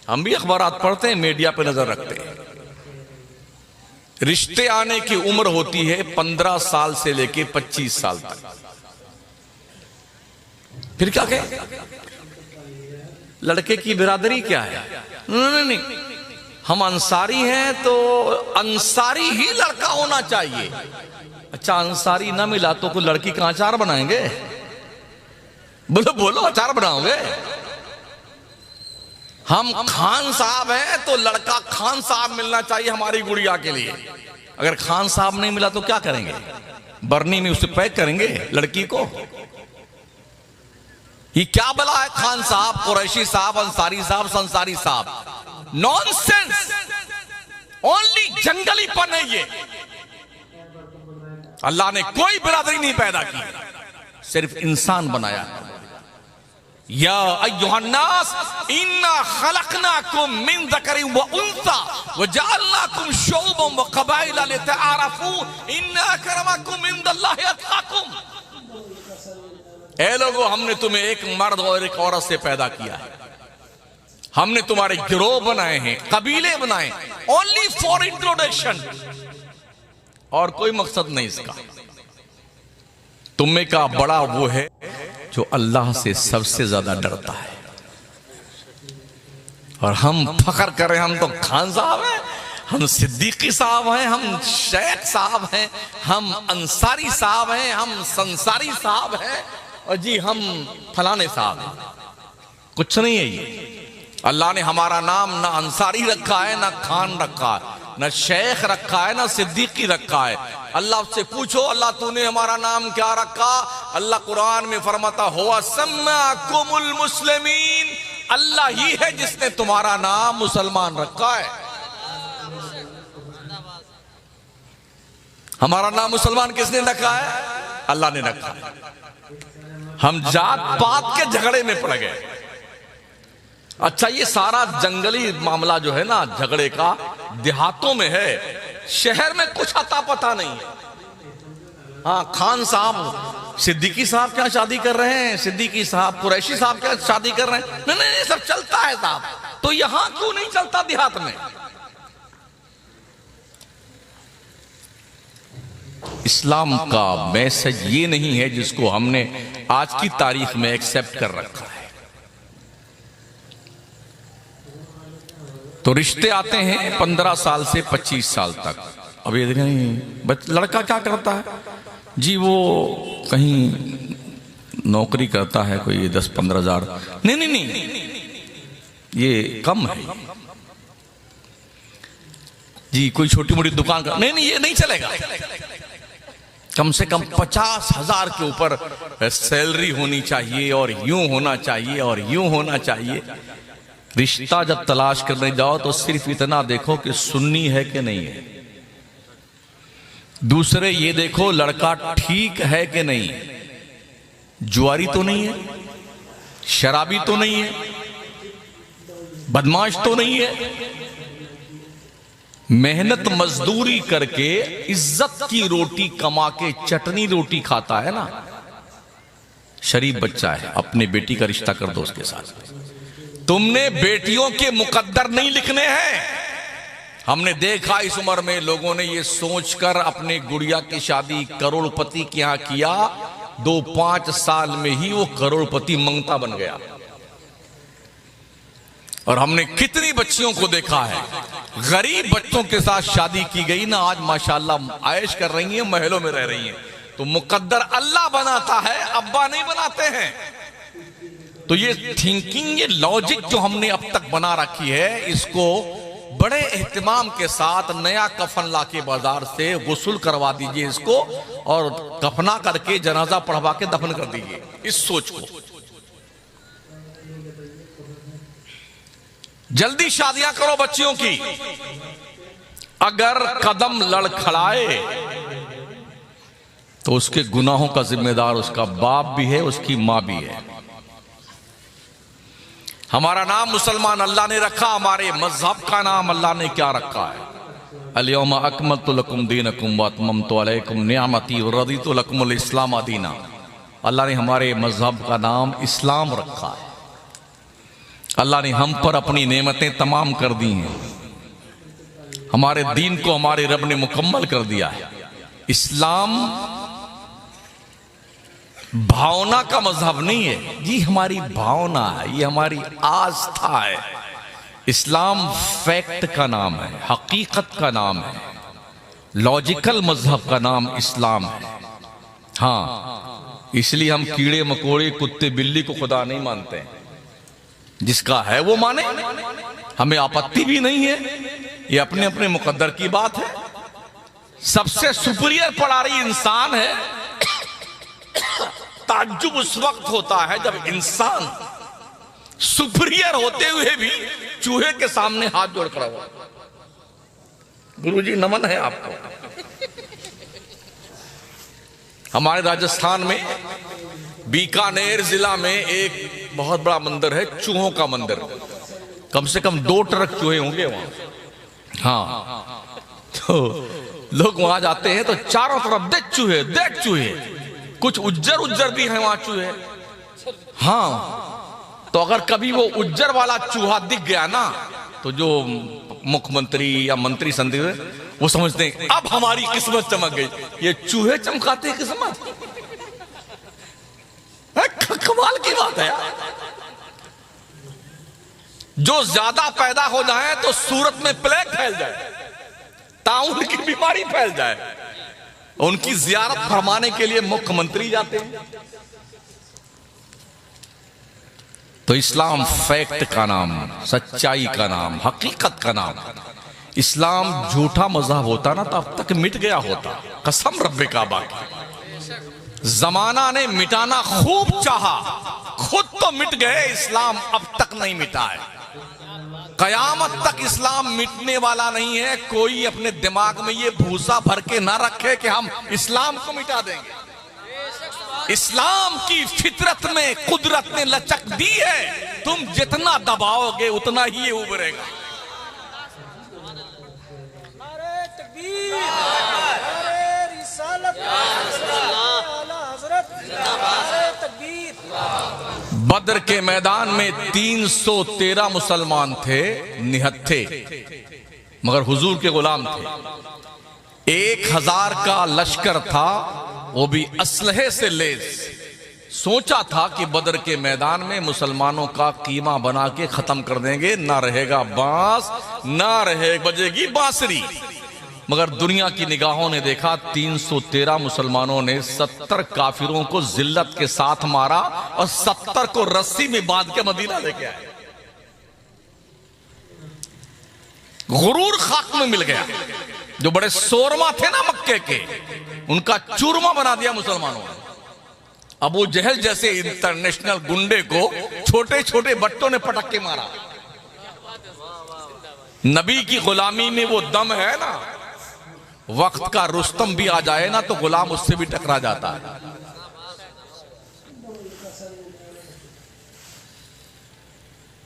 हम भी अखबारात पढ़ते हैं, मीडिया पे नजर रखते हैं। रिश्ते आने की उम्र होती है 15 साल से लेके 25 साल तक। फिर क्या कहें, लड़के की बिरादरी क्या है? नहीं, हम अंसारी हैं तो अंसारी ही लड़का होना चाहिए। अच्छा, अंसारी ना मिला तो कोई लड़की का अचार बनाएंगे? बोलो बोलो, अचार बनाओगे? हम खान साहब हैं तो लड़का खान साहब मिलना चाहिए हमारी गुड़िया के लिए। अगर खान साहब नहीं मिला तो क्या करेंगे? बरनी में उसे पैक करेंगे लड़की को। ये क्या बला है, खान साहब, कुरैशी साहब, अंसारी साहब, संसारी साहब? नॉनसेंस, ओनली जंगलीपन है ये। अल्लाह ने कोई बिरादरी नहीं पैदा की, सिर्फ इंसान बनाया। या अय्युहन्नास इन्ना खलकनाकुम मिन ज़करिन व उन्सा व जअलनाकुम शुअबन व क़बाइला लितआरफू इन्ना अक्रमकुम इंदल्लाहि अत्क़ाकुम। ए लोगों, हमने तुम्हें एक मर्द और एक औरत से पैदा किया है। हमने तुम्हारे गिरोह बनाए हैं, कबीले बनाए, ओनली फॉर इंट्रोडक्शन, और कोई मकसद नहीं इसका। तुम्हें का बड़ा वो है जो अल्लाह से सबसे ज्यादा डरता है। और हम फख्र करें, हम तो खान साहब हैं, हम सिद्दीकी साहब हैं, हम शेख साहब हैं, हम अंसारी साहब हैं, हम संसारी साहब हैं, और जी हम फलाने साहब हैं। कुछ नहीं है ये। अल्लाह ने हमारा नाम ना अंसारी रखा है, ना खान रखा है, ना शेख रखा है, ना सिद्दीकी रखा है। अल्लाह से पूछो, अल्लाह तूने हमारा नाम क्या रखा? अल्लाह कुरान में फरमाता हुआ सम्माकुमुल मुस्लिमीन, अल्लाह ही है जिसने तुम्हारा नाम मुसलमान रखा है। हमारा नाम मुसलमान किसने रखा है? अल्लाह ने रखा है। हम जात पात के झगड़े में पड़ गए। अच्छा, ये सारा जंगली मामला जो है ना झगड़े का, देहातों में है, शहर में कुछ अता पता नहीं है। हाँ, खान साहब सिद्दीकी साहब क्या शादी कर रहे हैं, सिद्दीकी साहब कुरैशी साहब क्या शादी कर रहे हैं, नहीं नहीं, सब चलता है साहब। तो यहां क्यों नहीं चलता देहात में? इस्लाम का मैसेज ये नहीं है जिसको हमने आज की तारीख में एक्सेप्ट कर रखा है। तो रिश्ते आते हैं 15 साल से 25 साल तक। अब ये देखें, लड़का क्या करता है जी, वो कहीं नौकरी करता है, कोई 10-15 हजार। नहीं नहीं नहीं, ये कम है जी। कोई छोटी मोटी दुकान का, नहीं नहीं, ये नहीं चलेगा। कम से कम 50,000 के ऊपर सैलरी होनी चाहिए, और यूं होना चाहिए, और यूं होना चाहिए। रिश्ता जब तलाश करने जाओ तो सिर्फ इतना देखो कि सुन्नी है कि नहीं है। दूसरे ये देखो लड़का ठीक है कि नहीं, जुआरी तो नहीं है, शराबी तो नहीं है, बदमाश तो नहीं है, मेहनत मजदूरी करके इज्जत की रोटी कमा के चटनी रोटी खाता है ना, शरीफ बच्चा है। अपने बेटी का रिश्ता कर दो उसके साथ। तुमने बेटियों के मुकद्दर नहीं लिखने हैं। हमने देखा इस उम्र में लोगों ने ये सोचकर अपने गुड़िया की शादी करोड़पति के यहां किया, 2-5 साल में ही वो करोड़पति मंगता बन गया। और हमने कितनी बच्चियों को देखा है, गरीब बच्चों के साथ शादी की गई ना, आज माशाल्लाह आयश कर रही हैं, महलों में रह रही हैं। तो मुकद्दर अल्लाह बनाता है, अब्बा नहीं बनाते हैं। तो ये थिंकिंग, ये लॉजिक जो हमने अब तक बना रखी है, इसको बड़े एहतिमाम के साथ नया कफन लाके बाजार से गुस्ल करवा दीजिए इसको, और कफना करके जनाजा पढ़वा के दफन कर दीजिए। इस सोच को जल्दी शादियां करो बच्चियों की। अगर कदम लड़खड़ाए तो उसके गुनाहों का जिम्मेदार उसका बाप भी है, उसकी मां भी है। हमारा नाम मुसलमान अल्लाह ने रखा, हमारे मजहब का नाम अल्लाह ने क्या रखा है? अल-यौमा अकमलतु लकुम दीनकुम व अतममतु अलैकुम निअमती व रदीतु लकुमुल इस्लाम दीना। अल्लाह ने हमारे मजहब का नाम इस्लाम रखा है। अल्लाह ने हम पर अपनी नेमतें तमाम कर दी हैं। हमारे दीन को हमारे रब ने मुकम्मल कर दिया है। इस्लाम भावना का मजहब नहीं है, ये हमारी भावना है, ये हमारी आस्था है। इस्लाम फैक्ट का नाम है, हकीकत का नाम है, लॉजिकल मजहब का नाम इस्लाम है। हाँ, इसलिए हम कीड़े मकोड़े कुत्ते बिल्ली को खुदा नहीं मानते हैं। जिसका है वो माने, हमें आपत्ति भी नहीं है, ये अपने अपने मुकद्दर की बात है। सबसे सुपीरियर पढ़ारी इंसान है। ताज्जुब उस वक्त होता है जब इंसान सुपीरियर होते हुए भी चूहे के सामने हाथ जोड़ खड़ा हुआ। गुरुजी नमन है आपको। हमारे राजस्थान में बीकानेर जिला में एक बहुत बड़ा मंदिर है, चूहों का मंदिर। कम से कम 2 ट्रक चूहे होंगे वहां। हाँ, तो लोग वहां जाते हैं तो चारों तरफ देख चूहे, देख चूहे। कुछ उज्जर भी हैं वहां चूहे। हाँ, तो अगर कभी वो उज्जर वाला चूहा दिख गया ना, तो जो मुख्यमंत्री या मंत्री संधि वो समझते हैं अब हमारी किस्मत चमक गई। ये चूहे चमकाते हैं किस्मत। कमाल की बात है यार। जो ज्यादा पैदा हो जाए तो सूरत में प्लेग फैल जाए, ताउन की बीमारी फैल जाए, उनकी जियारत फरमाने के लिए मुख्यमंत्री जाते हैं। तो इस्लाम फैक्ट का नाम, सच्चाई का नाम, हकीकत का नाम। इस्लाम झूठा मजहब होता ना तो अब तक मिट गया होता, कसम रब्बे काबा की। जमाना ने मिटाना खूब चाहा, खुद तो मिट गए, इस्लाम अब तक नहीं मिटा है। कयामत तक इस्लाम मिटने वाला नहीं है। कोई अपने दिमाग में ये भूसा भर के ना रखे कि हम इस्लाम को मिटा देंगे। इस्लाम की फितरत में कुदरत ने लचक दी है, तुम जितना दबाओगे उतना ही ये उभरेगा। बदर के मैदान में 313 मुसलमान थे, निहत्थे, मगर हुजूर के गुलाम थे। 1000 का लश्कर था, वो भी असलहे से लेस। सोचा था कि बदर के मैदान में मुसलमानों का कीमा बना के खत्म कर देंगे, ना रहेगा बांस, ना रहे बजेगी बांसुरी। मगर दुनिया की निगाहों ने देखा 313 मुसलमानों ने 70 काफिरों को जिल्लत के साथ मारा और 70 को रस्सी में बांध के मदीना लेके आए। गुरूर खाक में मिल गया। जो बड़े शोरमा थे ना मक्के के, उनका चूरमा बना दिया मुसलमानों ने। अबू जहल जैसे इंटरनेशनल गुंडे को छोटे छोटे बट्टों ने पटक के मारा। नबी की गुलामी में वो दम है ना, वक्त का रुस्तम भी आ जाए ना तो गुलाम उससे भी टकरा जाता है।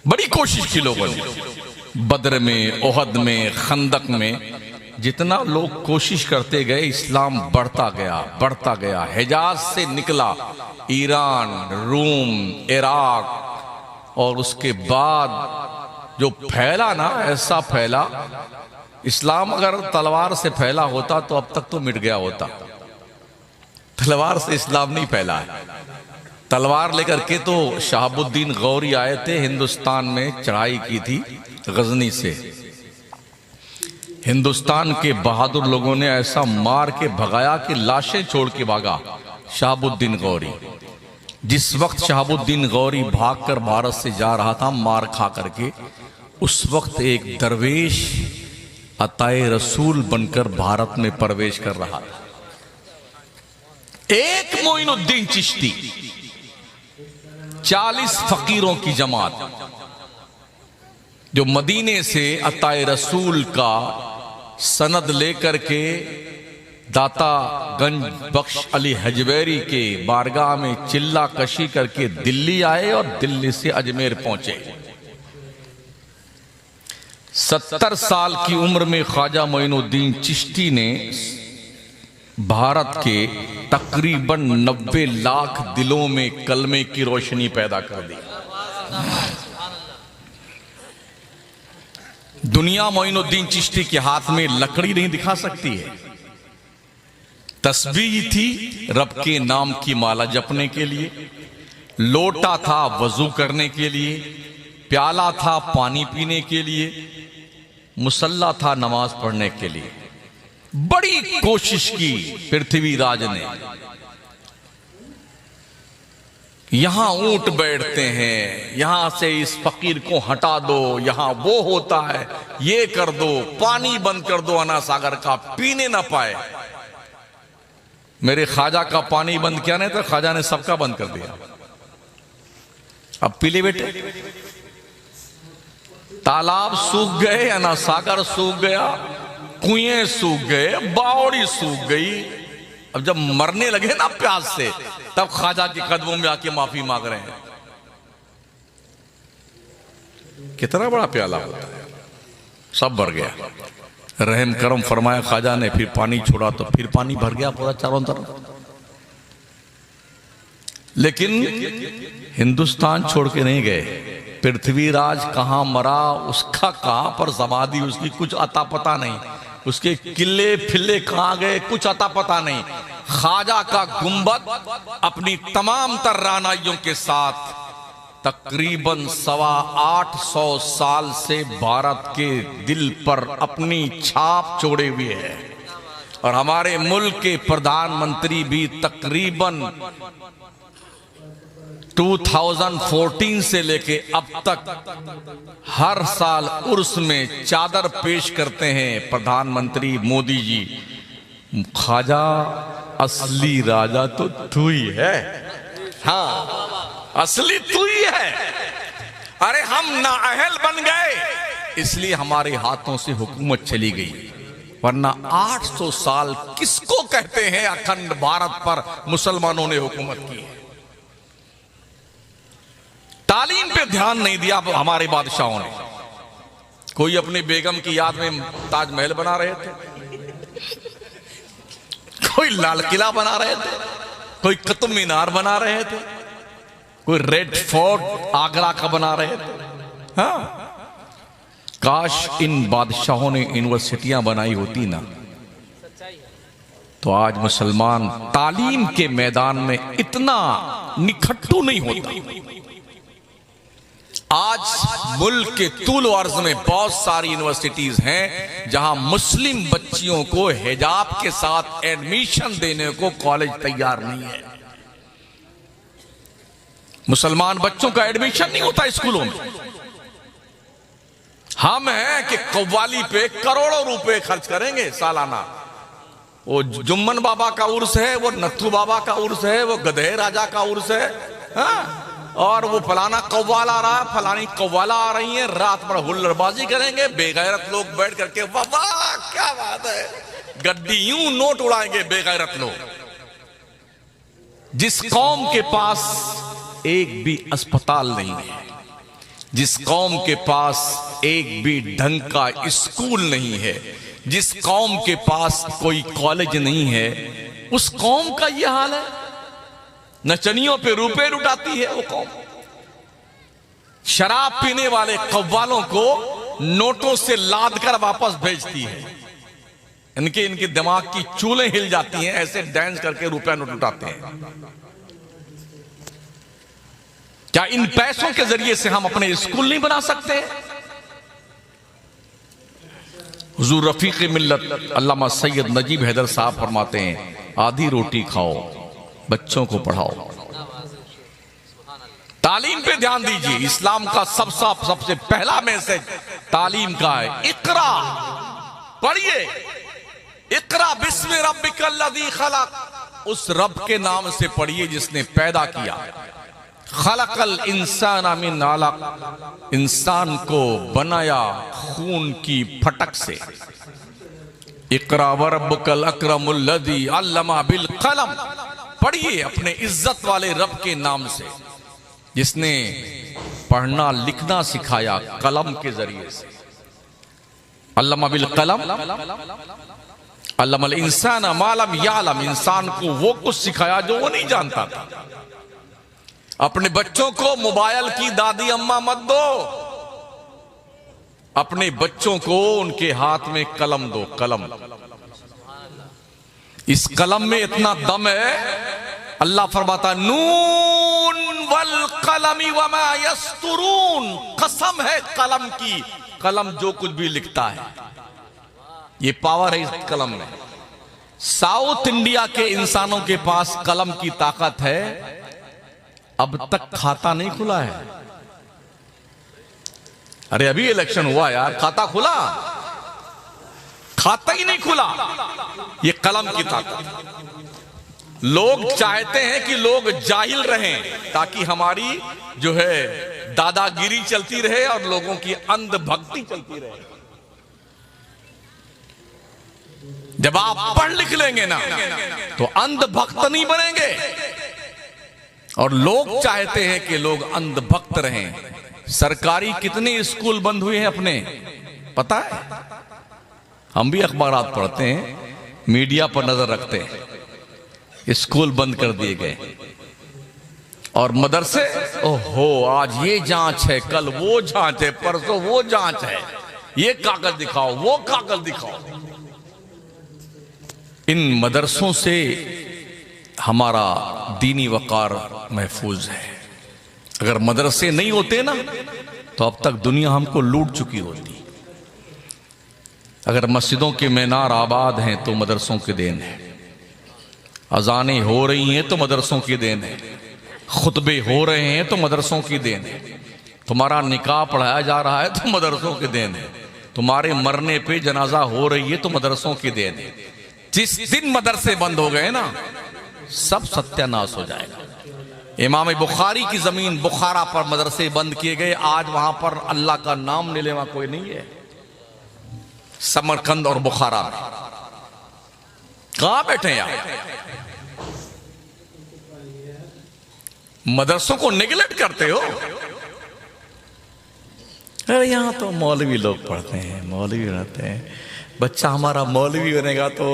बड़ी कोशिश की लोगों ने, बदर में, ओहद में, खंदक में, जितना लोग कोशिश करते गए इस्लाम बढ़ता गया, बढ़ता गया। हिजाज से निकला ईरान, रूम, इराक, और उसके बाद जो फैला ना, ऐसा फैला। इस्लाम अगर तलवार से फैला होता तो अब तक तो मिट गया होता। तलवार से इस्लाम नहीं फैला है। तलवार लेकर के तो शहाबुद्दीन गौरी आए थे, हिंदुस्तान में चढ़ाई की थी गजनी से। हिंदुस्तान के बहादुर लोगों ने ऐसा मार के भगाया कि लाशें छोड़ के भागा शहाबुद्दीन गौरी। जिस वक्त शहाबुद्दीन गौरी भागकर भारत से जा रहा था मार खा करके, उस वक्त एक दरवेश अताए रसूल बनकर भारत में प्रवेश कर रहा था। एक मोइनुद्दीन चिश्ती, 40 फकीरों की जमात, जो मदीने से अताए रसूल का सनद लेकर के दाता गंज बख्श अली हजवेरी के बारगाह में चिल्ला कशी करके दिल्ली आए और दिल्ली से अजमेर पहुंचे। 70 साल की उम्र में ख्वाजा मोइनुद्दीन चिश्ती ने भारत के तकरीबन 90 लाख दिलों में कलमे की रोशनी पैदा कर दी। दुनिया मोइनुद्दीन चिश्ती के हाथ में लकड़ी नहीं दिखा सकती है, तस्बीह थी रब के नाम की माला जपने के लिए, लोटा था वजू करने के लिए, प्याला था पानी पीने के लिए, मुसल्ला था नमाज पढ़ने के लिए। बड़ी कोशिश की पृथ्वीराज ने। यहां ऊंट बैठते हैं, यहां से इस फकीर को हटा दो, यहां वो होता है, ये कर दो, पानी बंद कर दो अना सागर का, पीने ना पाए। मेरे ख्वाजा का पानी बंद किया नहीं तो ख्वाजा ने सबका बंद कर दिया। अब पी ले बेटे। तालाब सूख गए, अना सागर सूख गया, कुएं सूख गए, बावड़ी सूख गई। अब जब मरने लगे ना प्यास से, तब ख्वाजा के कदमों में आके माफी मांग रहे हैं। कितना बड़ा प्याला होता है, सब भर गया। रहम करम फरमाया ख्वाजा ने, फिर पानी छोड़ा तो फिर पानी भर गया पूरा चारों तरफ। लेकिन हिंदुस्तान छोड़ के नहीं गए। पृथ्वीराज कहां मरा, उसका कहां पर समाधि, उसकी कुछ अता पता नहीं। उसके किले फिले कहां गए, कुछ अता पता नहीं। ख्वाजा का गुंबद अपनी तमाम तर रानाइयों के साथ तकरीबन 825 साल से भारत के दिल पर अपनी छाप छोड़े हुए है। और हमारे मुल्क के प्रधानमंत्री भी तकरीबन 2014 से लेके अब तक हर साल उर्स में चादर पेश करते हैं प्रधानमंत्री मोदी जी। ख्वाजा असली राजा तो तू ही है, हाँ असली तू ही है। अरे हम नाअहल बन गए, इसलिए हमारे हाथों से हुकूमत चली गई, वरना 800 साल किसको कहते हैं अखंड भारत पर मुसलमानों ने हुकूमत की है। तालीम पे ध्यान नहीं दिया हमारे बादशाहों ने। कोई अपनी बेगम की याद में ताजमहल बना रहे थे, कोई लाल किला बना रहे थे, कोई कुतुब मीनार बना रहे थे, कोई रेड फोर्ट आगरा का बना रहे थे। हाँ, काश इन बादशाहों ने यूनिवर्सिटियां बनाई होती ना, तो आज मुसलमान तालीम के मैदान में इतना निखट्टू नहीं होता। आज मुल्क के तूल अर्ज में बहुत सारी यूनिवर्सिटीज हैं जहां मुस्लिम बच्चियों को हिजाब के साथ एडमिशन देने को कॉलेज तैयार नहीं है। मुसलमान बच्चों का एडमिशन नहीं होता स्कूलों में। हम हैं कि कव्वाली पे करोड़ों रुपए खर्च करेंगे सालाना। वो जुम्मन बाबा का उर्स है, वो नत्थू बाबा का उर्स है, वो गधे राजा का उर्स है, हाँ? और वो फलाना कव्वाल आ रहा है, फलानी कव्वाला आ रही है, रात भर हुल्लड़बाजी करेंगे। बेगैरत लोग बैठ करके वाह वाह क्या बात है, गड्डी यूं नोट उड़ाएंगे बेगैरत लोग। जिस कौम के पास एक भी अस्पताल नहीं है, जिस कौम के पास एक भी ढंग का स्कूल नहीं है, जिस कौम के पास कोई कॉलेज नहीं है, उस कौम का यह हाल है। नचनियों पे रुपए लुटाती है वो कौम। शराब पीने वाले कव्वालों को नोटों से लाद कर वापस भेजती है। इनके दिमाग की चूलें हिल जाती हैं, ऐसे डांस करके रुपया नोट लुटाते हैं। क्या इन पैसों के जरिए से हम अपने स्कूल नहीं बना सकते? हुजूर रफीक मिल्लत अल्लामा सैयद नजीब हैदर साहब फरमाते हैं, आधी रोटी खाओ, बच्चों को पढ़ाओ। तालीम पे ध्यान दीजिए। इस्लाम का सबसे पहला मैसेज तालीम का है। इकरा पढ़िए, इकरा बिस्मि रब्बिकल लज़ी खलक, उस रब के नाम से पढ़िए जिसने पैदा किया। खलकल इंसान मिन अलक, इंसान को बनाया खून की फटक से। इकरा व रब्बुकल अकरमुल लज़ी अल्लमा बिल कलम, पढ़िए अपने इज्जत वाले रब के नाम से जिसने पढ़ना लिखना सिखाया कलम के जरिए से। अल्लमा बिल कलम अल्लमल इंसान मा लम यालम, इंसान को वो कुछ सिखाया जो वो नहीं जानता था। अपने बच्चों को मोबाइल की दादी अम्मा मत दो, अपने बच्चों को उनके हाथ में कलम दो। कलम, इस कलम में इतना दम है, अल्लाह फरमाता नून वल कलमी वमा यस्तुरून, कसम है कलम की, कलम जो कुछ भी लिखता है। ये पावर है इस कलम में। साउथ इंडिया के इंसानों के पास कलम की ताकत है, अब तक खाता नहीं खुला है। अरे अभी इलेक्शन हुआ यार, खाता खुला? खाता ही नहीं खुला। ये कलम की ताकत। लोग चाहते हैं कि लोग जाहिल रहें ताकि हमारी जो है दादागिरी चलती रहे और लोगों की अंधभक्ति चलती रहे। जब आप पढ़ लिख लेंगे ना तो अंधभक्त नहीं बनेंगे, और लोग चाहते हैं कि लोग अंधभक्त रहें। सरकारी कितने स्कूल बंद हुए हैं अपने, पता है? हम भी अखबारात पढ़ते हैं, मीडिया पर नजर रखते हैं। स्कूल बंद कर दिए गए और मदरसे, ओहो आज ये जांच है, कल वो जांच है, परसों वो जांच है, ये कागज दिखाओ, वो कागज दिखाओ। इन मदरसों से हमारा दीनी वकार महफूज है। अगर मदरसे नहीं होते ना तो अब तक दुनिया हमको लूट चुकी होती। अगर मस्जिदों के मीनार आबाद हैं तो मदरसों की देन है, अजानें हो रही हैं तो मदरसों की देन है, खुतबे हो रहे हैं तो मदरसों की देन है, तुम्हारा निकाह पढ़ाया जा रहा है तो मदरसों की देन है, तुम्हारे मरने पे जनाजा हो रही है तो मदरसों की देन है। जिस दिन मदरसे बंद हो गए ना सब सत्यानाश हो जाएगा। इमाम बुखारी की जमीन बुखारा पर मदरसे बंद किए गए, आज वहां पर अल्लाह का नाम लेने वाला कोई नहीं है। समरकंद और बुखारा में कहां बैठे हैं आप? मदरसों को नेगलेक्ट करते हो। अरे यहां तो मौलवी लोग पढ़ते हैं, मौलवी रहते हैं, बच्चा हमारा मौलवी बनेगा तो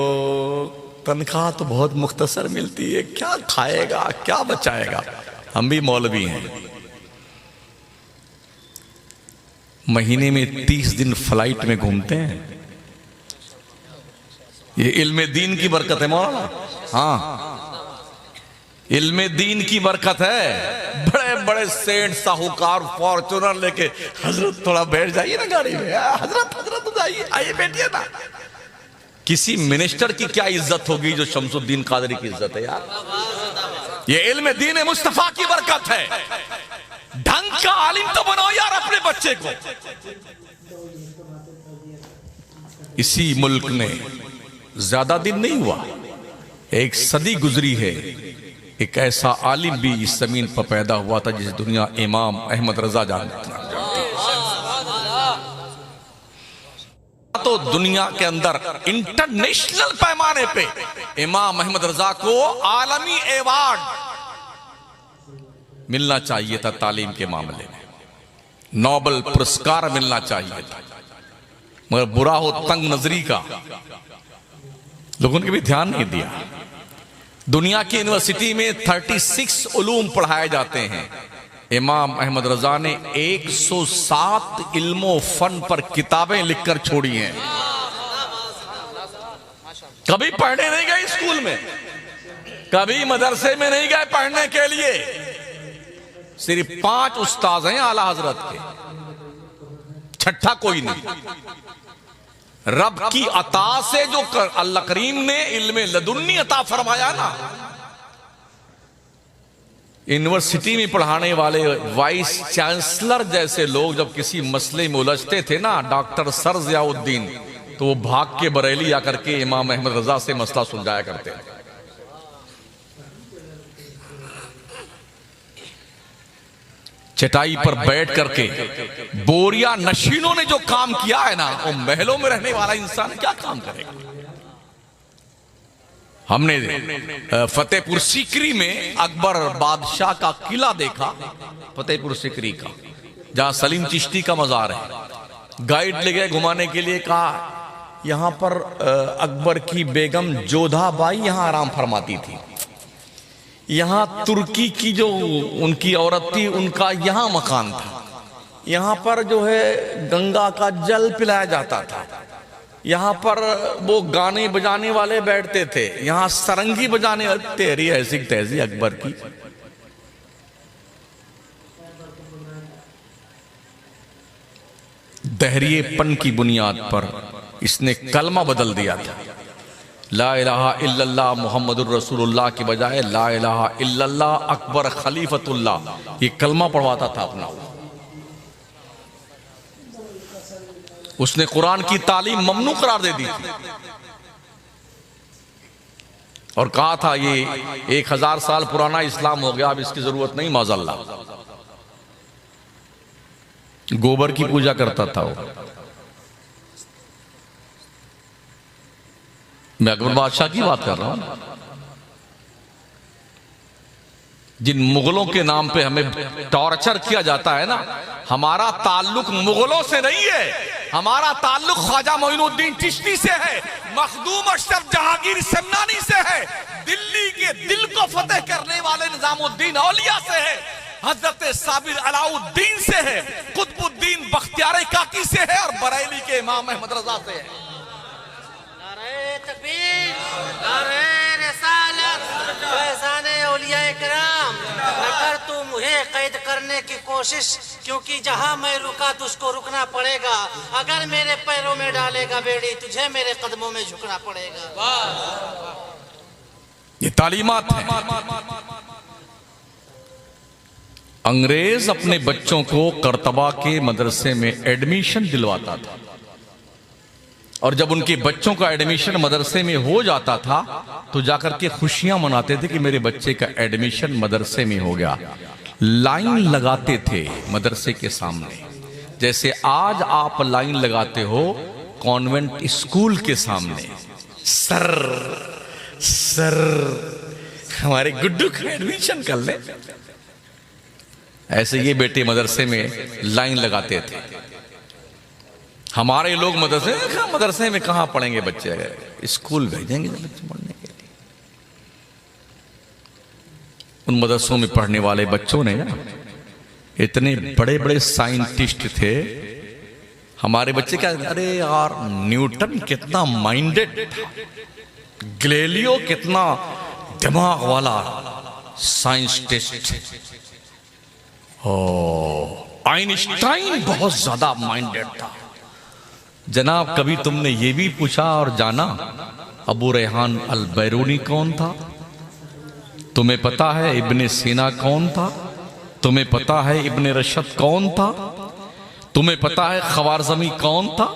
तनख्वाह तो बहुत मुख्तसर मिलती है, क्या खाएगा क्या बचाएगा। हम भी मौलवी हैं, महीने में 30 दिन फ्लाइट में घूमते हैं। ये इल्मे दीन की बरकत है मौलाना। हाँ, इल्मे दीन की बरकत है। बड़े बड़े सेठ साहूकार फॉर्चूनर लेके, हजरत थोड़ा बैठ जाइए ना गाड़ी में, हजरत हजरत जाइए, आइए बैठिए ना। किसी मिनिस्टर की क्या इज्जत होगी जो शमसुद्दीन कादरी की इज्जत है यार। ये इल्मे दीन मुस्तफा की बरकत है। ढंग का आलिम तो बनाओ यार अपने बच्चे को। इसी मुल्क ने ज्यादा दिन नहीं हुआ, एक सदी गुजरी है, एक ऐसा आलिम भी इस जमीन पर पैदा हुआ था जिसे दुनिया इमाम अहमद रजा जानती है। तो दुनिया के अंदर इंटरनेशनल पैमाने पे इमाम अहमद रजा को आलमी अवार्ड मिलना चाहिए था। तालीम के मामले में नोबेल पुरस्कार मिलना चाहिए था, मगर बुरा हो तंग नजरी का, लोगों ने भी ध्यान नहीं दिया। दुनिया की यूनिवर्सिटी में 36 उलूम पढ़ाए जाते हैं। इमाम अहमद रजा ने 107 इल्मो फन पर किताबें लिखकर छोड़ी हैं। कभी पढ़ने नहीं गए स्कूल में, कभी मदरसे में नहीं गए पढ़ने के लिए। सिर्फ 5 उस्ताद हैं आला हजरत के, छठा कोई नहीं। रब की अता से जो अल्लाह करीम ने इल्मे लदुन्नी अता फरमाया ना, यूनिवर्सिटी में पढ़ाने वाले वाइस चांसलर जैसे लोग जब किसी मसले में उलझते थे ना, डॉक्टर सर ज़ियाउद्दीन, तो वो भाग के बरेली आकर के इमाम अहमद रजा से मसला सुलझाया करते थे। चटाई पर बैठ करके बोरिया नशीनों ने जो काम किया है ना, वो महलों में रहने वाला इंसान क्या काम करेगा। हमने फतेहपुर सीकरी में अकबर बादशाह का किला देखा, फतेहपुर सीकरी का, जहां सलीम चिश्ती का मजार है। गाइड ले गए घुमाने के लिए, कहा यहां पर अकबर की बेगम जोधाबाई यहां आराम फरमाती थी, यहां तुर्की की जो उनकी औरत थी उनका यहां मकान था, यहां पर जो है गंगा का जल पिलाया जाता था, यहां पर वो गाने बजाने वाले बैठते थे, यहां सरंगी बजाने वाले। तेरी ऐसी तैसी अकबर की। दहरिएपन की बुनियाद पर इसने कलमा बदल दिया था। ला इलाहा इल्लल्लाह मुहम्मदुर रसूलुल्लाह की बजाय ला इलाहा इल्लल्लाह अकबर खलीफतुल्लाह, ये कलमा पढ़वाता था अपना। उसने कुरान की तालीम ममनू करार दे दी थी और कहा था ये 1000 साल पुराना इस्लाम हो गया, अब इसकी जरूरत नहीं। माज़अल्लाह, गोबर की पूजा करता था वो। मैं अकबर बादशाह की बात कर रहा हूं। जिन मुगलों के नाम पे हमें टॉर्चर किया जाता है ना, हमारा ताल्लुक मुगलों से नहीं है, हमारा ताल्लुक ख्वाजा मोइनुद्दीन चिश्ती से है, मखदूम अशरफ जहांगीर समनानी से है, दिल्ली के दिल को फतेह करने वाले निजामुद्दीन औलिया से है, हजरत साबिर अलाउद्दीन से है, कुतुबुद्दीन बख्तियार काकी से है और बरेली के इमाम अहमद रजा से है। नारे तकबीर, नारे रिसालत, फैज़ाने औलिया इकराम। न कर तू मुझे कैद करने की कोशिश, क्योंकि जहां मैं रुका तुझको रुकना पड़ेगा। अगर मेरे पैरों में डालेगा बेड़ी, तुझे मेरे कदमों में झुकना पड़ेगा। ये तालीमात है। अंग्रेज अपने बच्चों को करतबा के मदरसे में एडमिशन दिलवाता था और जब उनके बच्चों का एडमिशन मदरसे में हो जाता था तो जाकर के खुशियां मनाते थे कि मेरे बच्चे का एडमिशन मदरसे में हो गया। लाइन लगाते थे मदरसे के सामने, जैसे आज आप लाइन लगाते हो कॉन्वेंट स्कूल के सामने। सर सर हमारे गुड्डू का एडमिशन कर ले, ऐसे ये बेटे मदरसे में लाइन लगाते थे। हमारे लोग मदरसे में कहां पढ़ेंगे बच्चे, स्कूल भेजेंगे बच्चे पढ़ने के लिए। उन मदरसों में पढ़ने वाले बच्चों ने ना इतने बड़े बड़े साइंटिस्ट थे। हमारे बच्चे क्या, अरे यार न्यूटन कितना माइंडेड था, गैलीलियो कितना दिमाग वाला साइंटिस्ट, आइंस्टाइन बहुत ज्यादा माइंडेड था। जनाब कभी तुमने ये भी पूछा और जाना अबू रेहान अल बैरूनी कौन था? तुम्हें पता है इब्ने सीना कौन था? तुम्हें पता है इब्ने रशद कौन था? तुम्हें पता है ख्वारिज़मी कौन था?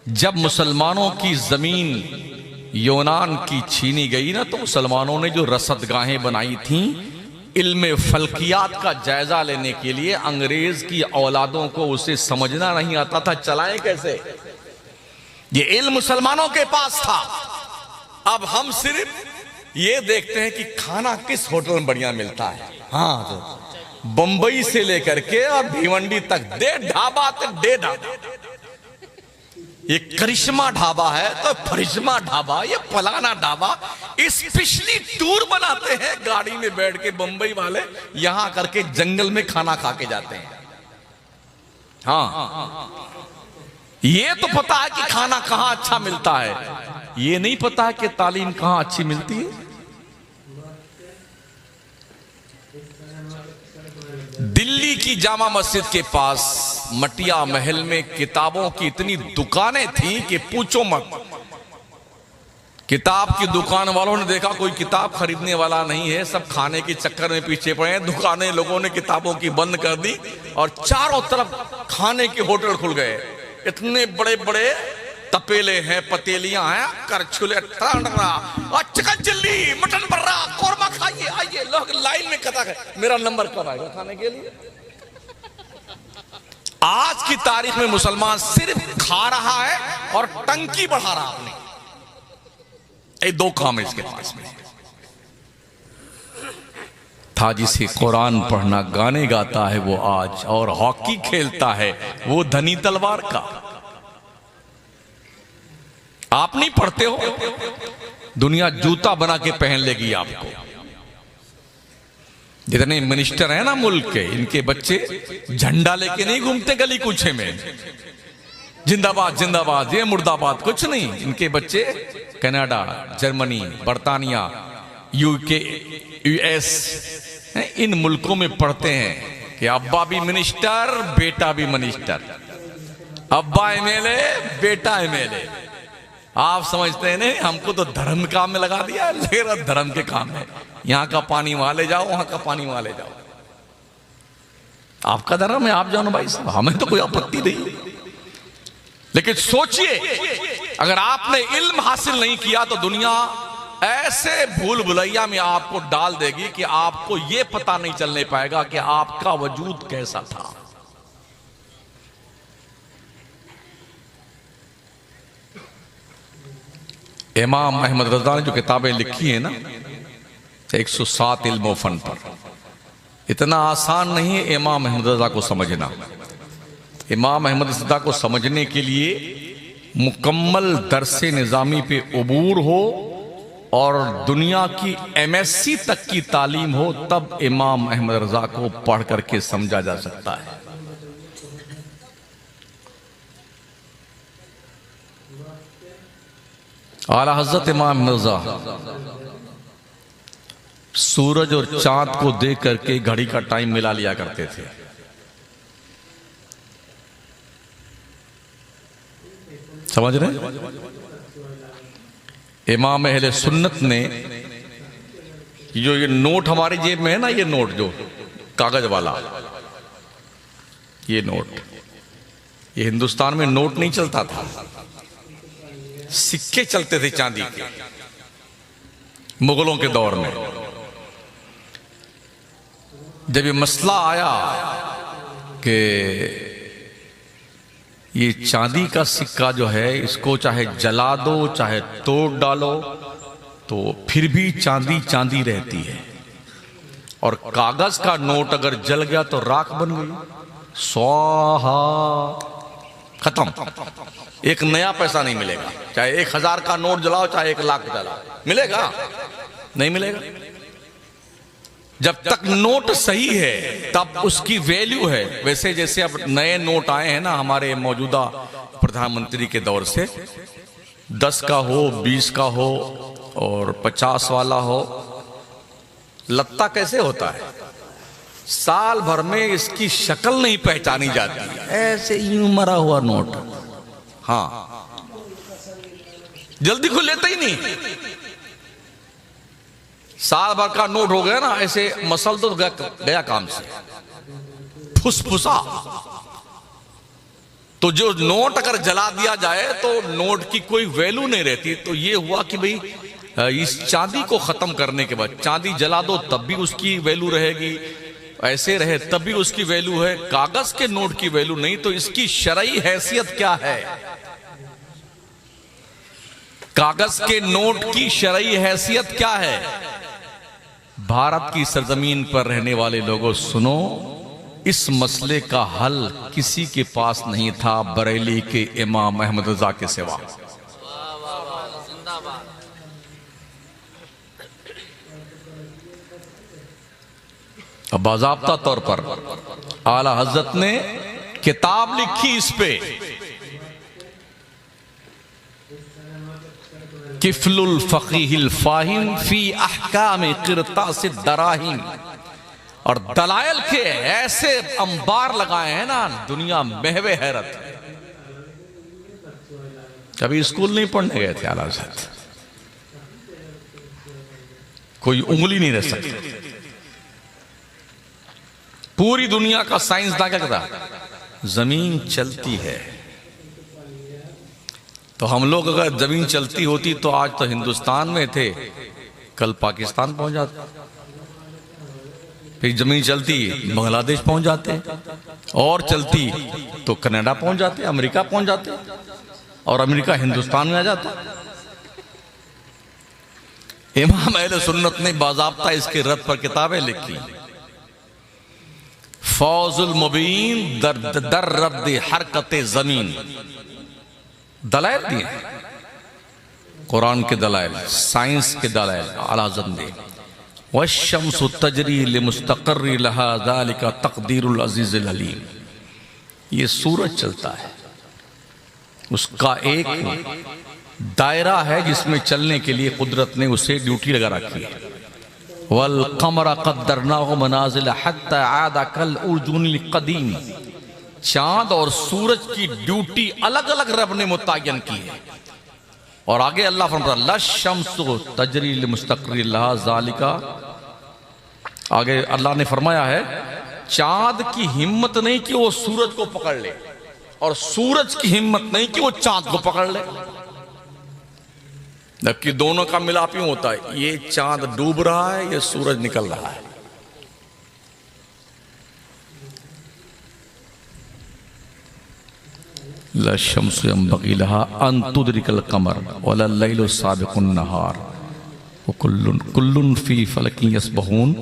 जब मुसलमानों की जमीन यूनान की छीनी गई ना, तो मुसलमानों ने जो रसदगाहें बनाई थीं इल्म फल्कियात का जायजा लेने के लिए, अंग्रेज की औलादों को उसे समझना नहीं आता था, चलाएं कैसे। ये इल्म मुसलमानों के पास था। अब हम सिर्फ ये देखते हैं कि खाना किस होटल में बढ़िया मिलता है। हाँ, तो बंबई से लेकर के और भिवंडी तक दे ढाबा तक दे ढाबा। ये करिश्मा ढाबा है तो फरिश्मा ढाबा, ये फलाना ढाबा। स्पेशली टूर बनाते हैं गाड़ी में बैठ के बंबई वाले, यहां करके जंगल में खाना खा के जाते हैं। हाँ, ये तो पता है कि खाना कहां अच्छा मिलता है, ये नहीं पता है कि तालीम कहां अच्छी मिलती है। दिल्ली की जामा मस्जिद के पास मटिया महल में किताबों की इतनी दुकानें थी कि पूछो मत। किताब की दुकान वालों ने देखा कोई किताब खरीदने वाला नहीं है, सब खाने के चक्कर में पीछे पड़े हैं। दुकानें लोगों ने किताबों की बंद कर दी और चारों तरफ खाने के होटल खुल गए। इतने बड़े बड़े तपेले हैं, पतेलियां हैं, करछुले, चिकन चिल्ली, मटन बर्रा, कोरमा खाइए, आइए। लोग लाइन में कतार है, मेरा नंबर कब आएगा खाने के लिए। आज की तारीख में मुसलमान सिर्फ खा रहा है और टंकी बढ़ा रहा है। ये दो काम है इसके पास में। था जिसे कुरान पढ़ना, गाने गाता है वो आज, और हॉकी खेलता है वो धनी तलवार का। आप नहीं पढ़ते हो, दुनिया जूता बना के पहन लेगी आपको। जितने मिनिस्टर हैं ना मुल्क के, इनके बच्चे झंडा लेके नहीं घूमते गली कूचे में, जिंदाबाद जिंदाबाद, ये मुर्दाबाद, कुछ नहीं। इनके बच्चे कनाडा, जर्मनी, बर्तानिया, यूके, यूएस, इन मुल्कों में पढ़ते हैं कि अब्बा भी मिनिस्टर, बेटा भी मिनिस्टर, अब्बा एमएलए, बेटा एमएलए। आप समझते हैं नहीं, हमको तो धर्म काम में लगा दिया, लेकिन धर्म के काम में यहां का पानी वहां ले जाओ, वहां का पानी वहां ले जाओ। आपका धर्म है, आप जानो भाई साहब, हमें तो कोई आपत्ति नहीं। लेकिन सोचिए, अगर आपने इल्म हासिल नहीं किया तो दुनिया ऐसे भूल भुलैया में आपको डाल देगी कि आपको यह पता नहीं चलने पाएगा कि आपका वजूद कैसा था। इमाम अहमद रजा ने जो किताबें लिखी है ना, 107 इल्म फन पर, इतना आसान नहीं है इमाम अहमद रजा को समझना। इमाम अहमद रजा को समझने के लिए मुकम्मल दरसे निज़ामी पे उबूर हो और दुनिया की एमएससी तक की तालीम हो, तब इमाम अहमद रजा को पढ़ करके समझा जा सकता है। आला हज़रत इमाम मिर्जा सूरज और चांद को देख करके घड़ी का टाइम मिला लिया करते थे। समझ रहे? इमाम अहले सुन्नत ने जो ये नोट हमारे जेब में है ना, ये नोट जो कागज वाला, ये नोट, ये हिंदुस्तान में नोट नहीं चलता था, सिक्के चलते थे चांदी के, मुगलों के दौर में। जब ये मसला आया कि ये चांदी का सिक्का जो है, इसको चाहे जला दो चाहे तोड़ डालो तो फिर भी चांदी चांदी रहती है, और कागज का नोट अगर जल गया तो राख बन गई, स्वाहा, खत्म। एक नया पैसा नहीं मिलेगा, चाहे 1000 का नोट जलाओ चाहे 1 लाख जलाओ, मिलेगा? नहीं मिलेगा। जब तक नोट सही है तब उसकी वैल्यू है। वैसे जैसे अब नए नोट आए हैं ना हमारे मौजूदा प्रधानमंत्री के दौर से, 10 का हो, 20 का हो और 50 वाला हो, लत्ता कैसे होता है, साल भर में इसकी शक्ल नहीं पहचानी जाती, ऐसे यूं मरा हुआ नोट। हाँ, जल्दी को लेता ही नहीं। साल भर का नोट हो गया ना, ऐसे मसल तो गया काम से, फुसफुसा। तो जो नोट अगर जला दिया जाए तो नोट की कोई वैल्यू नहीं रहती। तो ये हुआ कि भाई इस चांदी को खत्म करने के बाद, चांदी जला दो तब भी उसकी वैल्यू रहेगी, ऐसे रहे तब भी उसकी वैल्यू है, कागज के नोट की वैल्यू नहीं। तो इसकी शरई हैसियत क्या है, कागज के नोट की शरई हैसियत क्या है? भारत की सरजमीन पर रहने वाले लोगों सुनो, इस मसले का हल किसी के पास नहीं था बरेली के इमाम अहमद रजा के सिवा। अब बाज़ाब्ता तौर पर आला हजरत ने किताब लिखी इस पे, किफलुल फकीहिल फाहिम फी अहकाम क़िरतास दराहिम, और दलाइल के ऐसे अंबार लगाए हैं ना, दुनिया महवे हैरत। कभी स्कूल नहीं पढ़ने गए थे आला हज़रत, कोई उंगली नहीं रह सकती। पूरी दुनिया का साइंसदान क्या कहता है? जमीन चलती है। तो हम लोग अगर जमीन चलती होती तो आज तो हिंदुस्तान में थे, कल पाकिस्तान पहुंच जाते, फिर जमीन चलती बांग्लादेश पहुंच जाते, और चलती तो कनाडा पहुंच जाते, अमेरिका पहुंच जाते, और अमेरिका हिंदुस्तान में आ जाता। इमाम अहले सुन्नत ने बाज़ाब्ता इसके रद्द पर किताबें लिखी। फौजुल मुबीन दर रद्द हरकत जमीन, दलाइल दिए, कुरान के दलाइल, साइंस के दलाइल आला हज़रत ने। वश्शम्सु तजरी लिमुस्तक़र्रि लहा ज़ालिका तक़दीरुल अज़ीज़िल अलीम। ये सूरज चलता है, उसका एक दायरा है जिसमें चलने के लिए कुदरत ने उसे ड्यूटी लगा रखी है। वल क़मरा क़द्दरनाहु मनाज़िल हत्ता आदा कल उर्जुनिल क़दीम। चांद और सूरज की ड्यूटी अलग अलग रब ने मुतय्यन की है। और आगे अल्लाह फरमाता लश्शम्सु तजरी लिमुस्तक़र्रि लहा ज़ालिका। आगे अल्लाह ने फरमाया है चांद की हिम्मत नहीं कि वो सूरज को पकड़ ले, और सूरज की हिम्मत नहीं कि वो चांद को पकड़ ले, जबकि दोनों का मिलाप यूं होता है, ये चांद डूब रहा है, ये सूरज निकल रहा है। ला शम्सु यंबग़ी लहा अन तुदरिकल क़मर वला लैलु साबिक़ुन नहार व कुल्लुन फी फ़लकिन यस्बहून।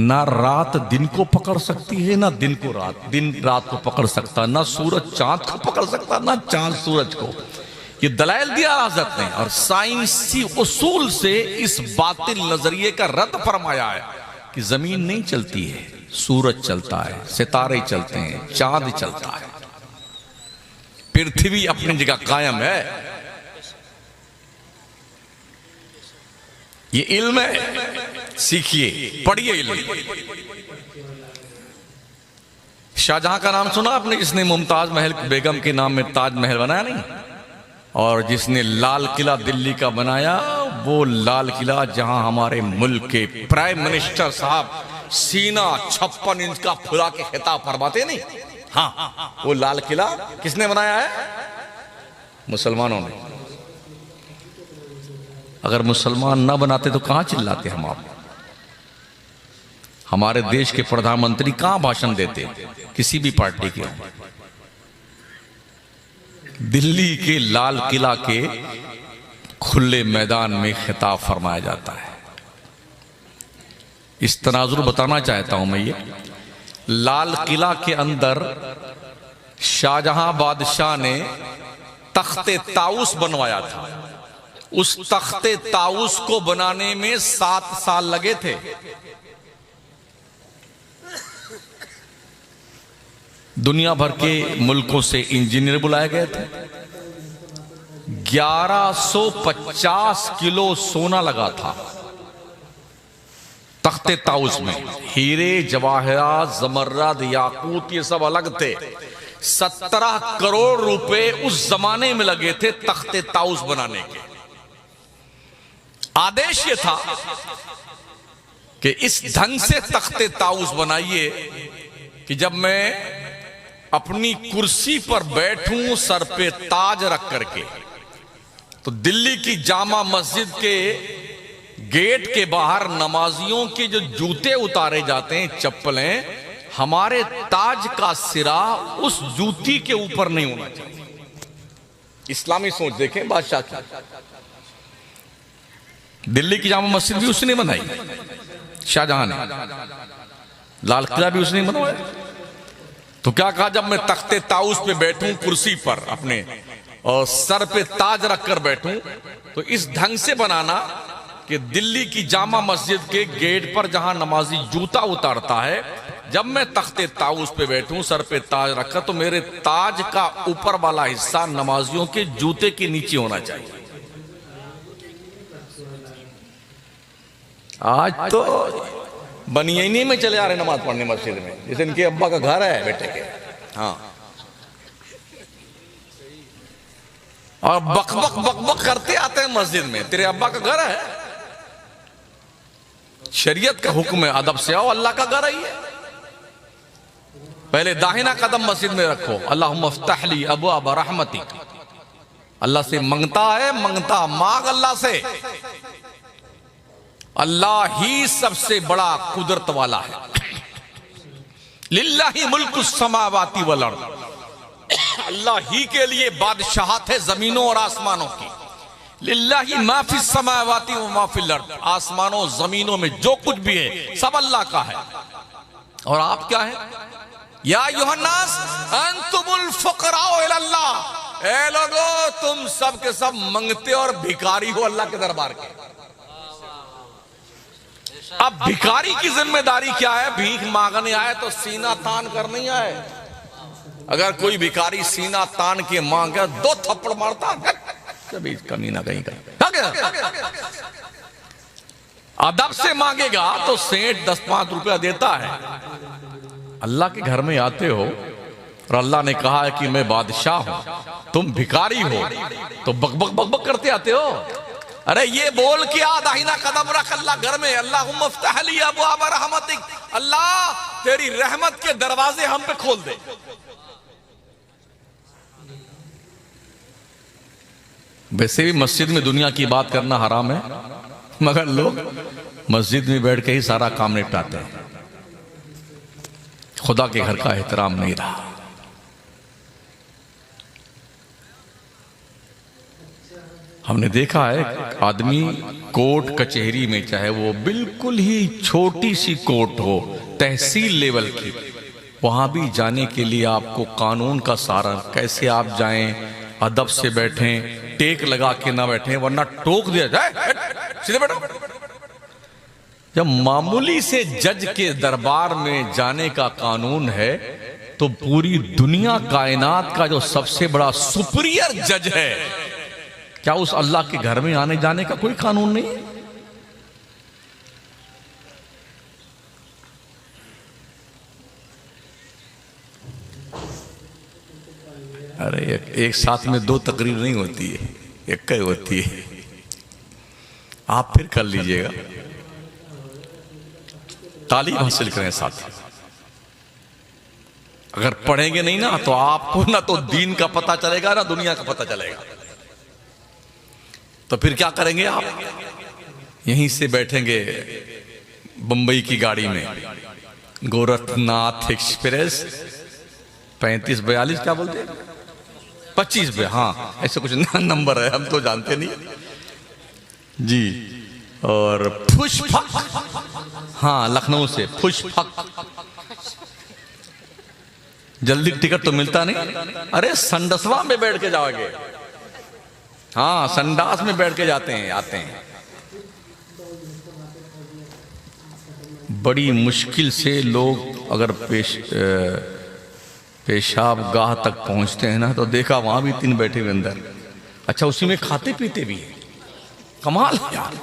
ना रात दिन को पकड़ सकती है, ना दिन को रात, दिन रात को पकड़ सकता, ना सूरज चांद को पकड़ सकता, ना चांद सूरज को। ये दलाइल दिया हज़रत ने, और साइंसी उसूल से इस बातिल नजरिए का रद्द फरमाया है कि जमीन नहीं चलती है, सूरज चलता है, सितारे चलते हैं, चांद चलता है, पृथ्वी अपनी जगह कायम है। ये इल्म है, सीखिए, पढ़िए इल्म। शाहजहां का नाम सुना आपने, जिसने मुमताज महल बेगम के नाम में ताजमहल बनाया नहीं, और जिसने लाल किला दिल्ली का बनाया, वो लाल किला जहां हमारे मुल्क के प्राइम मिनिस्टर साहब सीना 56 इंच का फुला के खिताब फरमाते नहीं, हाँ, वो लाल किला किसने बनाया है? मुसलमानों ने। अगर मुसलमान ना बनाते तो कहां चिल्लाते हम आप? हमारे देश के प्रधानमंत्री कहां भाषण देते? किसी भी पार्टी के। दिल्ली के लाल किला के खुले मैदान में खिताब फरमाया जाता है। इस तनाजुर बताना चाहता हूं मैं। ये लाल किला के अंदर शाहजहां बादशाह ने तख्ते ताउस बनवाया था। उस तख्ते ताउस को बनाने में 7 साल लगे थे। दुनिया भर के मुल्कों से इंजीनियर बुलाए गए थे। 1150 किलो सोना लगा था तख्ते ताउस में। हीरे, जवाहरात, जमर्रद, याकूत, ये सब अलग थे। 17 करोड़ रुपए उस जमाने में लगे थे तख्ते ताउस बनाने के। आदेश ये था कि इस ढंग से तख्ते ताउस बनाइए कि जब मैं अपनी कुर्सी पर बैठूं सर पे ताज रख करके, तो दिल्ली की जामा मस्जिद के गेट के बाहर नमाजियों के जो जूते उतारे जाते हैं, चप्पलें, हमारे ताज का सिरा उस जूती के ऊपर नहीं होना चाहिए। इस्लामी सोच देखें बादशाह की। दिल्ली की जामा मस्जिद भी उसने बनाई, शाहजहां ने। लाल किला भी उसने बनवाया। तो क्या कहा, जब मैं तख्ते ताउस पे बैठूं कुर्सी पर अपने, और सर पे ताज रखकर बैठूं, तो इस ढंग से बनाना कि दिल्ली की जामा मस्जिद के गेट पर जहां नमाजी जूता उतारता है, जब मैं तख्ते ताउस पे बैठूं सर पे ताज रखकर, तो मेरे ताज का ऊपर वाला हिस्सा नमाजियों के जूते के नीचे होना चाहिए। आज तो बनियानी में चले आ रहे नमाज पढ़ने मस्जिद में, जैसे इनके अब्बा का घर है बेटे के। हाँ, और बक बक बक बक करते आते हैं मस्जिद में। तेरे अब्बा का घर है, शरीयत का हुक्म है, अदब से आओ, अल्लाह का घर ही है। पहले दाहिना कदम मस्जिद में रखो, अल्लाहुम्मा इफ्तह ली अबवाब रहमतिक, अल्लाह से मंगता है, मंगता मांग अल्लाह से। अल्लाह ही सबसे बड़ा कुदरत वाला है। लिल्लाहि मुल्कुस समावाति वल अर्द, अल्लाह ही के लिए बादशाहत है जमीनों और आसमानों की। लिल्लाहि मा फिस समावाति व मा फिल अर्द, आसमानों जमीनों में जो कुछ भी है सब अल्लाह का है। और आप क्या है? या अय्युहन्नास अंतुमुल फुकराउ इलल्लाह, ए लोगो तुम सब के सब मंगते और भिखारी हो अल्लाह के दरबार के। अब भिखारी की जिम्मेदारी क्या है? भीख मांगने आए तो सीना तान कर नहीं आए। अगर कोई भिखारी सीना तान के मांगे 2 थप्पड़ मारता है, कभी कमीना कहीं का अदब से मांगेगा तो सेठ 10-5 रुपया देता है। अल्लाह के घर में आते हो और अल्लाह ने कहा है कि मैं बादशाह हूं, तुम भिखारी हो, तो बकबक बकबक करते आते हो। अरे ये बोल के आ, दाहिना कदम रख अल्लाह घर में, अल्लाहुम्मा इफ्तह ली अबवाब रहमतिक, अल्लाह तेरी रहमत के दरवाजे हम पे खोल दे। वैसे भी मस्जिद में दुनिया की बात करना हराम है, मगर लोग मस्जिद में बैठ के ही सारा काम निपटाते हैं। खुदा के घर का एहतराम नहीं रहा। हमने देखा है आदमी कोर्ट कचहरी में, चाहे वो बिल्कुल ही छोटी सी कोर्ट हो, तहसील लेवल की, वहां भी जाने के लिए आपको कानून का सारा, कैसे आप जाएं, अदब से बैठें, टेक लगा के ना बैठें वरना टोक दिया जाए, सीधे बैठो। जब मामूली से जज के दरबार में जाने का कानून है, तो पूरी दुनिया कायनात का जो सबसे बड़ा सुपीरियर जज है, क्या उस अल्लाह के घर में आने जाने का कोई कानून नहीं है? अरे एक साथ में 2 तकरीर नहीं होती है, एक ही होती है। आप फिर कर लीजिएगा, तालीम हासिल करें साथ। अगर पढ़ेंगे नहीं ना तो आपको ना तो दीन का पता चलेगा ना दुनिया का पता चलेगा। तो फिर क्या करेंगे आप? यहीं से बैठेंगे बंबई की गाड़ी में, गोरखनाथ एक्सप्रेस 3542, क्या बोलते हैं, 25, हाँ ऐसे कुछ नंबर है, हम तो जानते नहीं जी। और फुशफक, हाँ लखनऊ से फुशफक, जल्दी टिकट तो मिलता नहीं। अरे संडसवा में बैठ के जाओगे, हाँ संडास में बैठ के जाते हैं, आते हैं। बड़ी मुश्किल से लोग अगर पेशाब गाह तक पहुंचते हैं ना, तो देखा वहां भी 3 बैठे हुए अंदर। अच्छा उसी में खाते पीते भी हैं, कमाल है यार।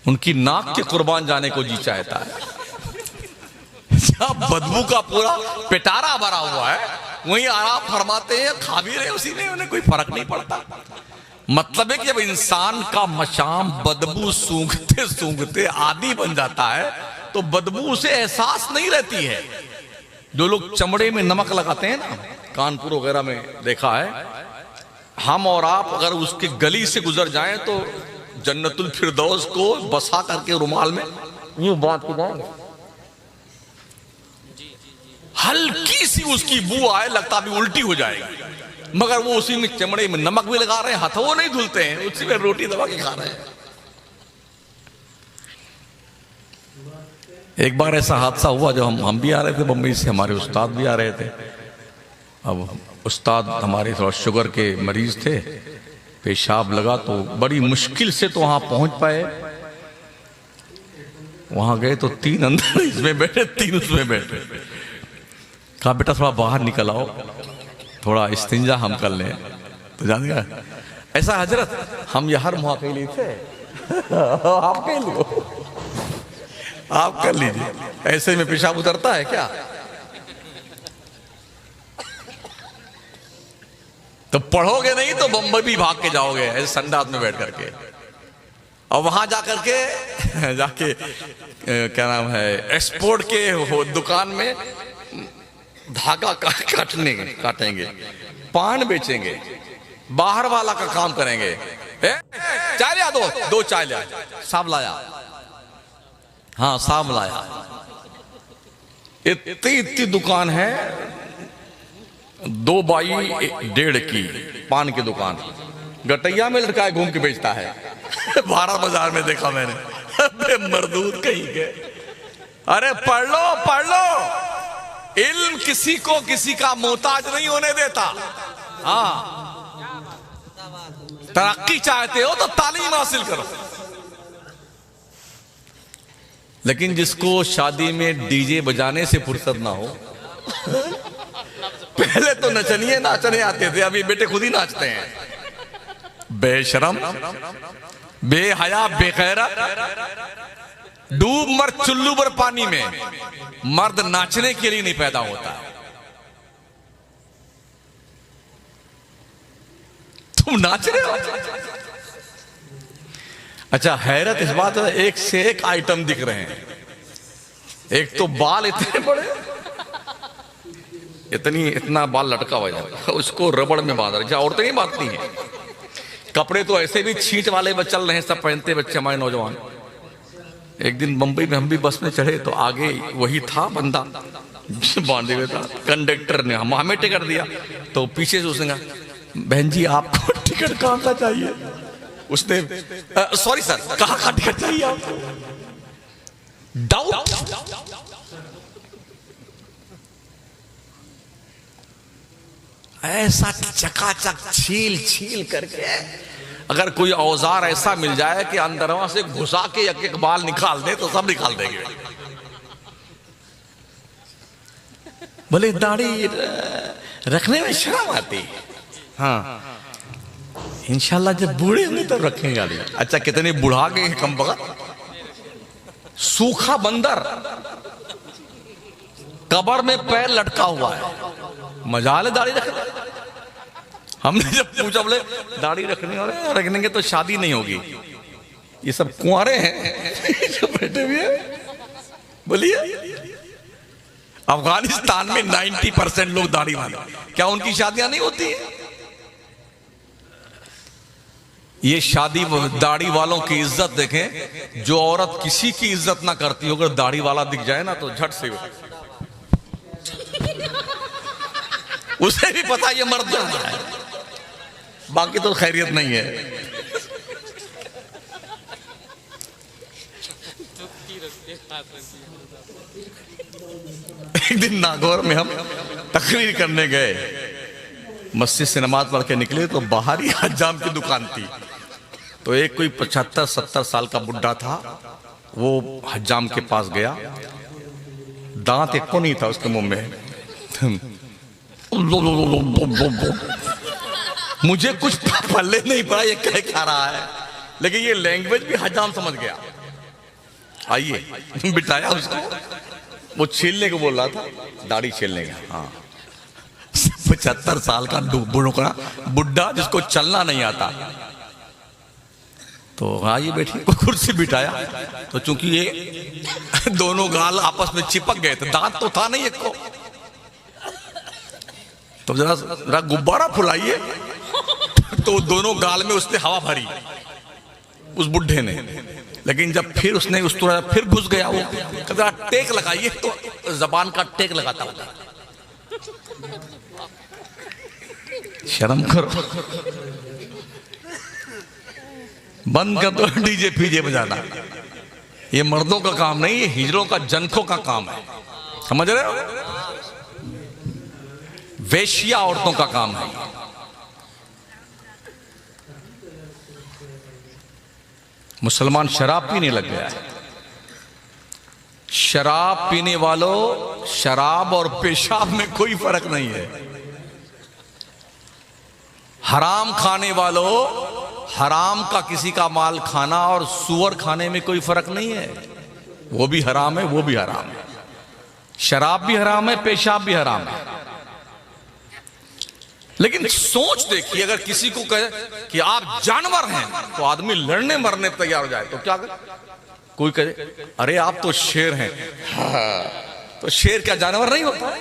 उनकी नाक के कुर्बान जाने को जी चाहता है। बदबू का पूरा पिटारा भरा हुआ है, वहीं आराम फरमाते हैं, खा भी रहे उसी में, उन्हें कोई फर्क नहीं पड़ता। मतलब है कि जब इंसान का मशाम बदबू सूंघते सूंघते आदी बन जाता है, तो बदबू से एहसास नहीं रहती है। जो लोग चमड़े में नमक लगाते हैं ना, कानपुर वगैरह में देखा है, हम और आप अगर उसके गली से गुजर जाएं तो जन्नतुल फिरदौस को बसा करके रुमाल में यूं बांध के जाएंगे, हल्की सी उसकी बू आए, लगता भी उल्टी हो जाएगी, मगर वो उसी में चमड़े में नमक भी लगा रहे हैं, हथों नहीं धुलते हैं, उसी में रोटी दबा के खा रहे हैं। एक बार ऐसा हादसा हुआ, जब हम भी आ रहे थे बम्बई से, हमारे उस्ताद भी आ रहे थे। अब उस्ताद हमारे थोड़ा शुगर के मरीज थे, पेशाब लगा तो बड़ी मुश्किल से तो वहां पहुंच पाए। वहां गए तो 3 अंदर इसमें बैठे, 3 उसमें बैठे। कहा बेटा थोड़ा बाहर निकल आओ, थोड़ा इस्तिंजा हम कर लें। तो जान गया ऐसा हजरत, हम यार मुहा के लिए थे, आप कह लो, आप कर लीजिए, ऐसे में पेशाब उतरता है क्या? तो पढ़ोगे नहीं तो बम्बई भी भाग के जाओगे ऐसे संडास में बैठ करके, और वहां जाकर के जाके क्या नाम है एक्सपोर्ट के दुकान में धागा काटेंगे, पान बेचेंगे, बाहर वाला का काम करेंगे। चाय लिया, दो चाय लिया, साहब लाया, हाँ साहब लाया। इतनी दुकान है, 2 बाई 1.5 की पान की दुकान, गटैया में लटका घूम के बेचता है। 12 बाजार में देखा मैंने। अबे मरदूद कहीं के। अरे पढ़ लो, इल्म किसी को किसी का मोहताज नहीं होने देता। हाँ, तरक्की चाहते हो तो तालीम हासिल करो। लेकिन जिसको शादी में डीजे बजाने से फुर्सत ना हो, पहले तो नाचने आते थे, अभी बेटे खुद ही नाचते हैं। बेशरम, बेहया, बेगैरत, डूब मर चुल्लू भर पानी में। मर्द नाचने के लिए नहीं पैदा होता। तुम नाच रहे हो। अच्छा, हैरत इस बात है, एक से एक आइटम दिख रहे हैं। एक तो बाल इतने बड़े, इतना बाल लटका हुआ है, उसको रबड़ में बांध रहे। औरतें नहीं बांधती हैं। कपड़े तो ऐसे भी छींट वाले चल रहे हैं, सब पहनते बच्चे हमारे नौजवान। एक दिन मुंबई में हम भी बस में चढ़े तो आगे वही था बंदा बांधे हुए था। कंडक्टर ने हमें टिकट दिया तो पीछे से उसने कहा, बहन जी आपको टिकट कहाँ का चाहिए? उसने सॉरी सर, कहाँ का टिकट चाहिए आपको? डाउट। ऐसा चकाचक छील करके, अगर कोई औजार ऐसा मिल जाए कि अंदरवा से घुसा के एक बाल निकाल दे तो सब निकाल देंगे। बोले दाढ़ी रखने में शर्म आती। हाँ, इंशाल्लाह जब बूढ़े होंगे तब रखेंगे गाड़ी। अच्छा, कितने बुढ़ा गए कम बगत। सूखा बंदर कब्र में पैर लटका हुआ है, मजाल है दाढ़ी रखना। हमने जब पूछा, बोले दाढ़ी रखने के तो शादी नहीं होगी। ये सब कुंवारे हैं जो बैठे हुए हैं। बोलिए, अफगानिस्तान में 90% लोग दाढ़ी वाले, क्या उनकी शादियां नहीं होती है? ये शादी दाढ़ी वालों की इज्जत देखें। जो औरत किसी की इज्जत ना करती हो, अगर दाढ़ी वाला दिख जाए ना तो झट से उसे भी पता ये मर्द है, बाकी तो खैरियत नहीं है। एक दिन नागौर में हम तकरीर करने गए, मस्जिद से नमाज पढ़ के निकले तो बाहर ही हज्जाम की दुकान थी। तो एक कोई 75-70 साल का बुढ़ा था, वो हज्जाम के पास गया। दांत एक को नहीं था उसके मुंह में। मुझे कुछ पल्ले नहीं पड़ा ये क्या खा रहा है, लेकिन ये लैंग्वेज भी हज्जाम समझ गया। आइए, बिठाया उसको, वो छीलने को बोल रहा था, दाढ़ी छीलने का। हाँ, 75 साल का बुढ़ा जिसको चलना नहीं आता। तो आइए बैठिए, कुर्सी बिठाया। तो चूंकि ये दोनों गाल आपस में चिपक गए थे, दांत तो था नहीं एक को, तो जरा गुब्बारा फुलाइए। तो दोनों गाल में उसने हवा भरी उस बुढ़े ने। लेकिन जब फिर उसने उस तरह फिर घुस गया, वो जरा टेक लगाइए, तो जबान का टेक लगाता होता। शर्म करो, बंद कर दो डीजे पीजे बजाना। ये मर्दों का काम नहीं, ये हिजड़ों का, जनखों का काम है। समझ रहे हो? वेश्या औरतों का काम है। मुसलमान शराब पीने लग गया है। शराब पीने वालों, शराब और पेशाब में कोई फर्क नहीं है। हराम खाने वालों, हराम का किसी का माल खाना और सुअर खाने में कोई फर्क नहीं है। वो भी हराम है, वो भी हराम है। शराब भी हराम है, पेशाब भी हराम है। लेकिन सोच देखिए, अगर किसी को कहे कि आप जानवर हैं, तो आदमी लड़ने मरने तैयार हो जाए तो क्या करे? कोई कहे अरे आप तो शेर हैं। हाँ, तो शेर क्या जानवर नहीं होता?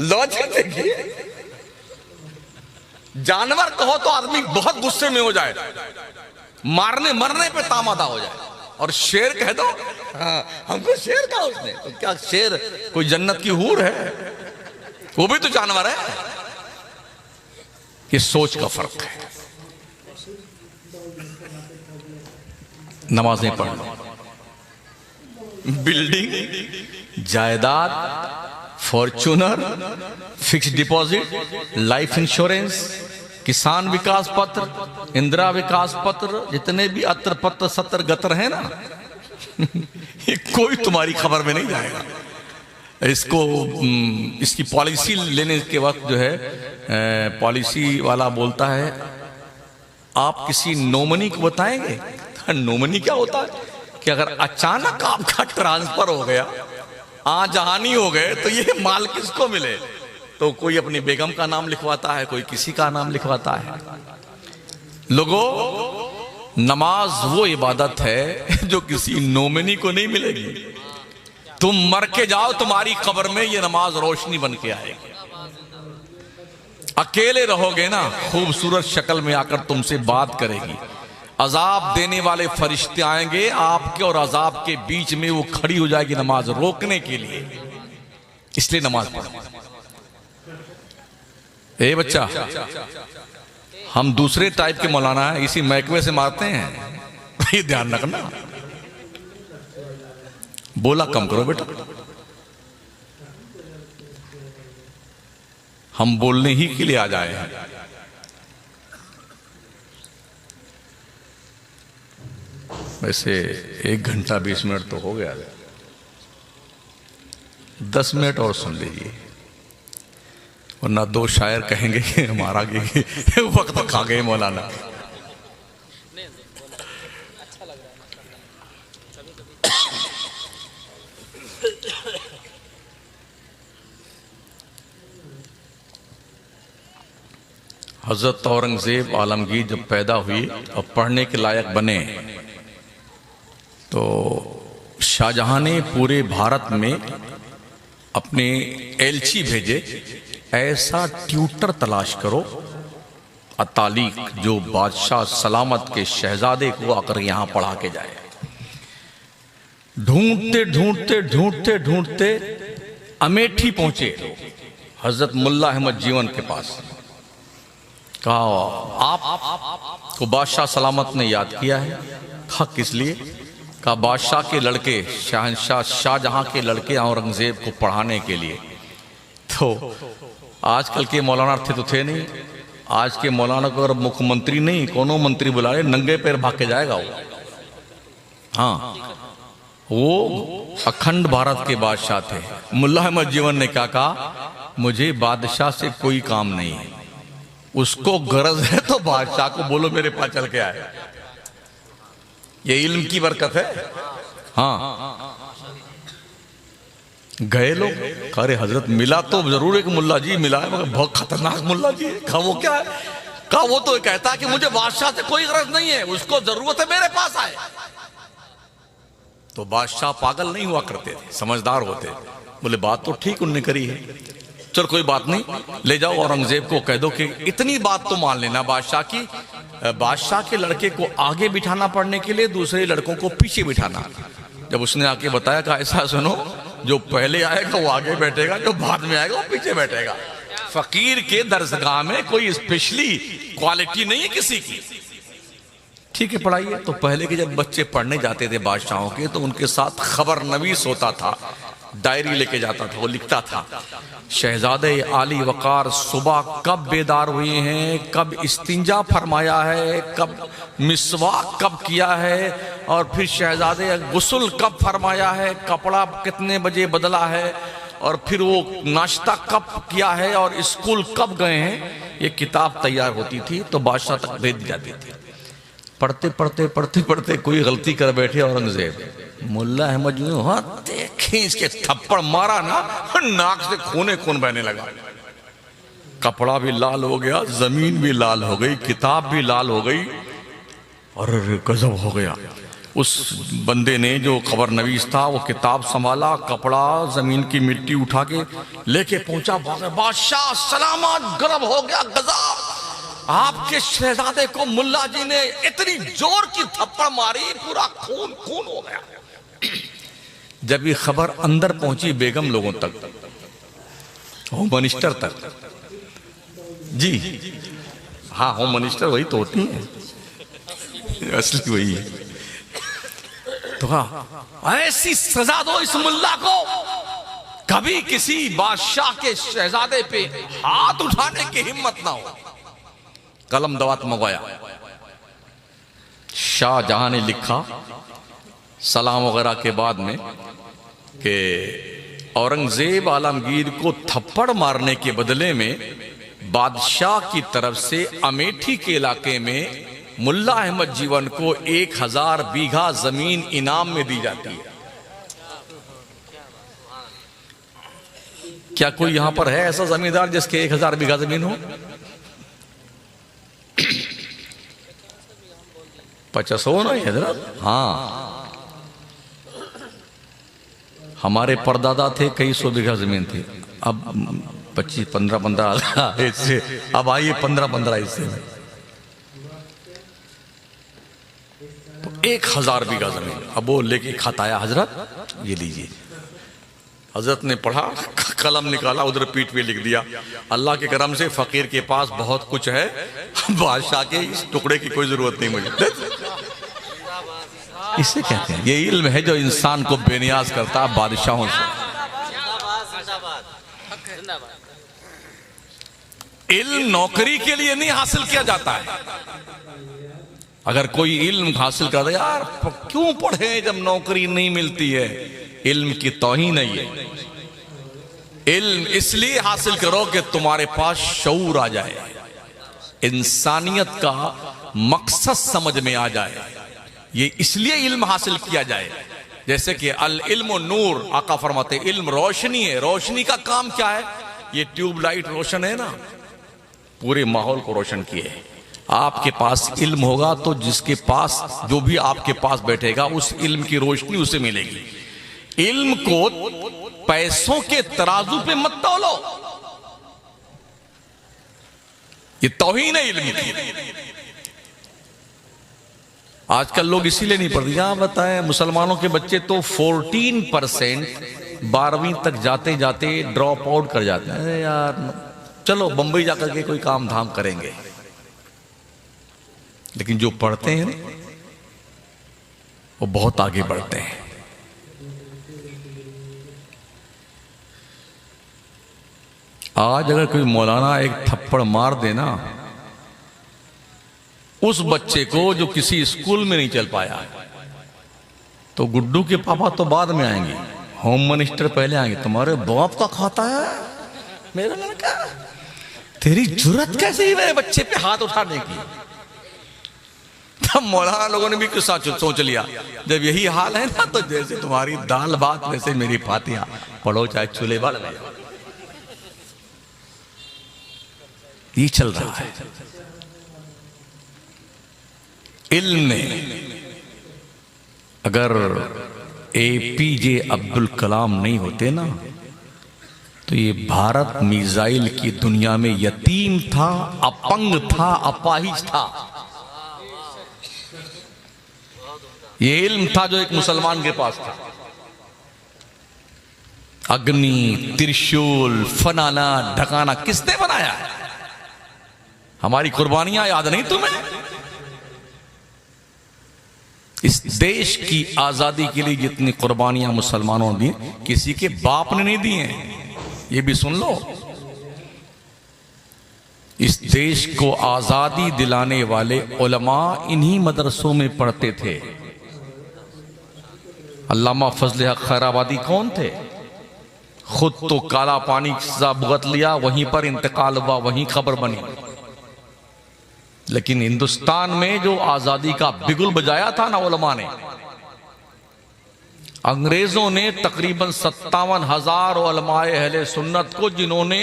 लॉजिक देखिए, जानवर कहो तो आदमी बहुत गुस्से में हो जाए, मारने मरने पे तामादा हो जाए, और शेर कह दो हाँ, हमको शेर कहा उसने, तो क्या शेर कोई जन्नत की हूर है? वो भी तो जानवर है। ये सोच का फर्क है। नमाजें पढ़ना, बिल्डिंग, जायदाद, Fortuner, fix deposit, life insurance, किसान विकास पत्र, इंदिरा विकास पत्र, जितने भी अत्र पत्र सत्र गत्र है ना, ये कोई तुम्हारी खबर में नहीं जाएगा। इसको इसकी पॉलिसी लेने के वक्त जो है पॉलिसी वाला बोलता है आप किसी नॉमिनी को बताएंगे। नॉमिनी क्या होता है कि अगर अचानक आपका ट्रांसफर हो गया, जहानी हो गए, तो ये माल किसको मिले? तो कोई अपनी बेगम का नाम लिखवाता है, कोई किसी का नाम लिखवाता है। लोगों, नमाज वो इबादत है जो किसी नॉमिनी को नहीं मिलेगी। तुम मर के जाओ, तुम्हारी कब्र में ये नमाज रोशनी बन के आएगी। अकेले रहोगे ना, खूबसूरत शक्ल में आकर तुमसे बात करेगी। अजाब देने वाले फरिश्ते आएंगे, आपके और अजाब के बीच में वो खड़ी हो जाएगी नमाज रोकने के लिए। इसलिए नमाज पढ़ो। ए बच्चा, हम दूसरे टाइप के मौलाना है, इसी महकमे से मारते हैं, ये ध्यान रखना। बोला कम करो बेटा, हम बोलने ही के लिए आ जाए हैं। वैसे 1 घंटा 20 मिनट तो हो गया, 10 मिनट और सुन लीजिए, वरना 2 शायर कहेंगे कि हमारा वक्त खा गए मौलाना। हजरत औरंगजेब आलमगीर जब पैदा हुई और पढ़ने के लायक बने, तो शाहजहां ने पूरे भारत में अपने एलची भेजे, ऐसा ट्यूटर तलाश करो अतालिक जो बादशाह सलामत के शहजादे को आकर यहां पढ़ा के जाए। ढूंढते ढूंढते ढूंढते ढूंढते अमेठी पहुंचे हजरत मुल्ला अहमद जीवन के पास। कहा आप को बादशाह सलामत ने याद किया है? कहा किस लिए? कहा बादशाह के लड़के, शहंशाह शाहजहां के लड़के औरंगजेब को पढ़ाने के लिए। तो आजकल के मौलाना थे नहीं, आज के मौलाना को अगर मुख्यमंत्री नहीं कोनो मंत्री बुला ले, नंगे पैर भाग के जाएगा वो। हाँ, वो अखंड भारत के बादशाह थे। मुल्ला अहमद जीवन ने क्या कहा, मुझे बादशाह से कोई काम नहीं है, उसको गरज है तो बादशाह को बोलो मेरे पास चल के आए। ये इल्म की बरकत है। हाँ, गए लोग, अरे हजरत मिला तो जरूर एक मुल्ला जी मिला है, मगर बहुत खतरनाक मुल्ला जी है। कहा वो क्या है? कहा वो तो कहता है कि मुझे बादशाह से कोई गरज नहीं है, उसको जरूरत है मेरे पास आए। तो बादशाह पागल नहीं हुआ करते थे, समझदार होते। बोले बात तो ठीक उनने करी है, चल कोई बात नहीं, ले जाओ औरंगजेब को कह दो कि इतनी बात तो मान लेना बादशाह की, बादशाह के लड़के को आगे बिठाना पढ़ने के लिए, दूसरे लड़कों को पीछे बिठाना। जब उसने आके बताया कि ऐसा सुनो, जो पहले आएगा वो आगे बैठेगा, जो बाद में आएगा वो पीछे बैठेगा। फकीर के दरसगाह में कोई स्पेशली क्वालिटी नहीं है किसी की। ठीक है पढ़ाइए। तो पहले के जब बच्चे पढ़ने जाते थे बादशाहों के, तो उनके साथ खबर नवीस होता था, डायरी लेके जाता था, वो लिखता था शहजादे आली वकार सुबह कब बेदार हुए हैं, कब इस्तिंजा फरमाया है, कब मिसवाक कब किया है, और फिर शहजादे गुस्ल कब फरमाया है, कपड़ा कितने बजे बदला है, और फिर वो नाश्ता कब किया है, और स्कूल कब गए हैं। ये किताब तैयार होती थी तो बादशाह तक भेज दी जाती थी। पढ़ते पढ़ते पढ़ते पढ़ते कोई गलती कर बैठे औरंगजेब, मुल्ला अहमद देखे इसके थप्पड़ मारा ना, नाक से खूने खून बहने लगा। कपड़ा भी लाल हो गया, जमीन भी लाल हो गई, किताब भी लाल हो गई। अरे गजब हो गया। उस बंदे ने जो खबर नवीस था वो किताब संभाला, कपड़ा जमीन की मिट्टी उठा के लेके पहुंचा, बादशाह सलामत, गजब हो गया, गजब, आपके शहजादे को मुल्ला जी ने इतनी जोर की थप्पड़ मारी, पूरा खून खून हो गया। जब ये खबर अंदर पहुंची बेगम लोगों तक, होम मिनिस्टर तक, जी हाँ होम मिनिस्टर वही तो होती है, असली वही है, तो कहा ऐसी सजा दो इस मुल्ला को, कभी किसी बादशाह के शहजादे पे हाथ उठाने की हिम्मत ना हो। कलम दवात मंगवाया, शाहजहां ने लिखा सलाम वगैरह के बाद में कि औरंगजेब आलमगीर को थप्पड़ मारने के बदले में बादशाह की तरफ से अमेठी के इलाके में मुल्ला अहमद जीवन को 1000 बीघा जमीन इनाम में दी जाती है। क्या कोई यहां पर है ऐसा जमींदार जिसके 1000 बीघा जमीन हो? 50 हो ना हजरत? हाँ, हमारे परदादा थे, कई 100 बीघा जमीन थी, अब 25-15 हिस्से, अब आइए 15 हिस्से में, तो 1000 बीघा जमीन। अब वो लेके खताया, हजरत ये लीजिए। हजरत ने पढ़ा, कलम निकाला, उधर पीठ पे लिख दिया, अल्लाह के करम से फकीर के पास बहुत कुछ है, बादशाह के इस टुकड़े की कोई जरूरत नहीं मुझे। इसे कहते हैं, ये इल्म है जो इंसान को बेनियाज करता है बादशाहों से। इल्म नौकरी के लिए नहीं हासिल किया जाता है। अगर कोई इल्म हासिल कर दे, यार क्यों पढ़े जब नौकरी नहीं मिलती है, इल्म की तौहीन नहीं है। इल्म इसलिए हासिल करो कि तुम्हारे पास शऊर आ जाए, इंसानियत का मकसद समझ में आ जाए, ये इसलिए इल्म हासिल किया जाए। जैसे कि अल इल्म नूर, आका फरमाते इल्म रोशनी है। रोशनी का काम क्या है? ये ट्यूबलाइट रोशन है ना, पूरे माहौल को रोशन किए। आपके पास इल्म होगा तो जिसके पास, जो भी आपके पास बैठेगा, उस इल्म की रोशनी उसे मिलेगी। इल्म को पैसों के तराजू पे मत तौलो, ये तौहीन है इल्म की। आजकल लोग इसीलिए नहीं पढ़ते। यहां बताएं, मुसलमानों के बच्चे तो 14% 12वीं तक जाते जाते ड्रॉप आउट कर जाते हैं। अरे यार चलो बंबई जाकर के कोई काम धाम करेंगे, लेकिन जो पढ़ते हैं वो बहुत आगे बढ़ते हैं। आज अगर कोई मौलाना एक थप्पड़ मार देना उस बच्चे को जो किसी स्कूल में नहीं चल पाया, तो गुड्डू के पापा तो बाद में आएंगे, होम मिनिस्टर पहले आएंगे। तुम्हारे बाप का खाता है मेरा लड़का, तेरी जुर्रत कैसे ही मेरे बच्चे पे हाथ उठाने की। तब मौलाना लोगों ने भी किस्सा सोच लिया, जब यही हाल है ना, तो जैसे तुम्हारी दाल भात वैसे मेरी फातिहा पढ़ो, चाहे चूल्हे बाल में। ये चल रहा है। इल्म ने, अगर APJ अब्दुल कलाम नहीं होते ना, तो ये भारत मिसाइल की दुनिया में यतीम था, अपंग था, अपाहिज था। ये इल्म था जो एक मुसलमान के पास था। अग्नि, त्रिशूल, फनाना, ढकाना किसने बनाया है? हमारी कुर्बानियां याद नहीं तुम्हें? इस देश की आजादी के लिए जितनी कुर्बानियां मुसलमानों ने दी, किसी के बाप ने नहीं दी हैं। ये भी सुन लो, इस देश को आजादी दिलाने वाले उलमा इन्हीं मदरसों में पढ़ते थे। अल्लामा फजल हक खैराबादी कौन थे? खुद तो काला पानी सा भुगत लिया, वहीं पर इंतकाल हुआ, वहीं खबर बनी। लेकिन हिंदुस्तान में जो आजादी का बिगुल बजाया था ना उलमा ने, अंग्रेजों ने तकरीबन 57,000 उलमाए अहले सुन्नत को, जिन्होंने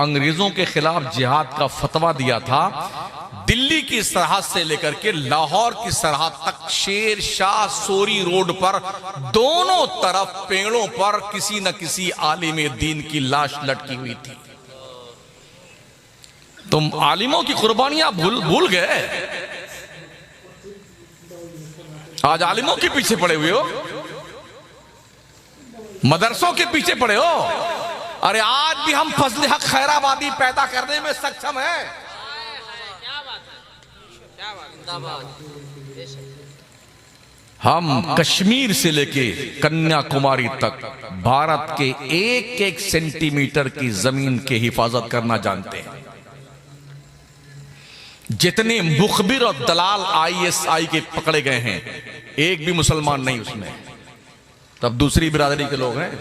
अंग्रेजों के खिलाफ जिहाद का फतवा दिया था, दिल्ली की सरहद से लेकर के लाहौर की सरहद तक शेर शाह सोरी रोड पर दोनों तरफ पेड़ों पर किसी न किसी आलिम दीन की लाश लटकी हुई थी। तुम आलिमों की कुर्बानियां भूल गए, आज आलिमों के पीछे पड़े हुए हो, मदरसों के पीछे पड़े हो। अरे आज भी हम फजल हक खैराबादी पैदा करने में सक्षम हैं। हम कश्मीर से लेके कन्याकुमारी तक भारत के एक एक सेंटीमीटर की जमीन की हिफाजत करना जानते हैं। जितने मुखबिर और दलाल ISI के पकड़े गए हैं, एक भी मुसलमान नहीं उसमें। तब दूसरी बिरादरी के लोग हैं।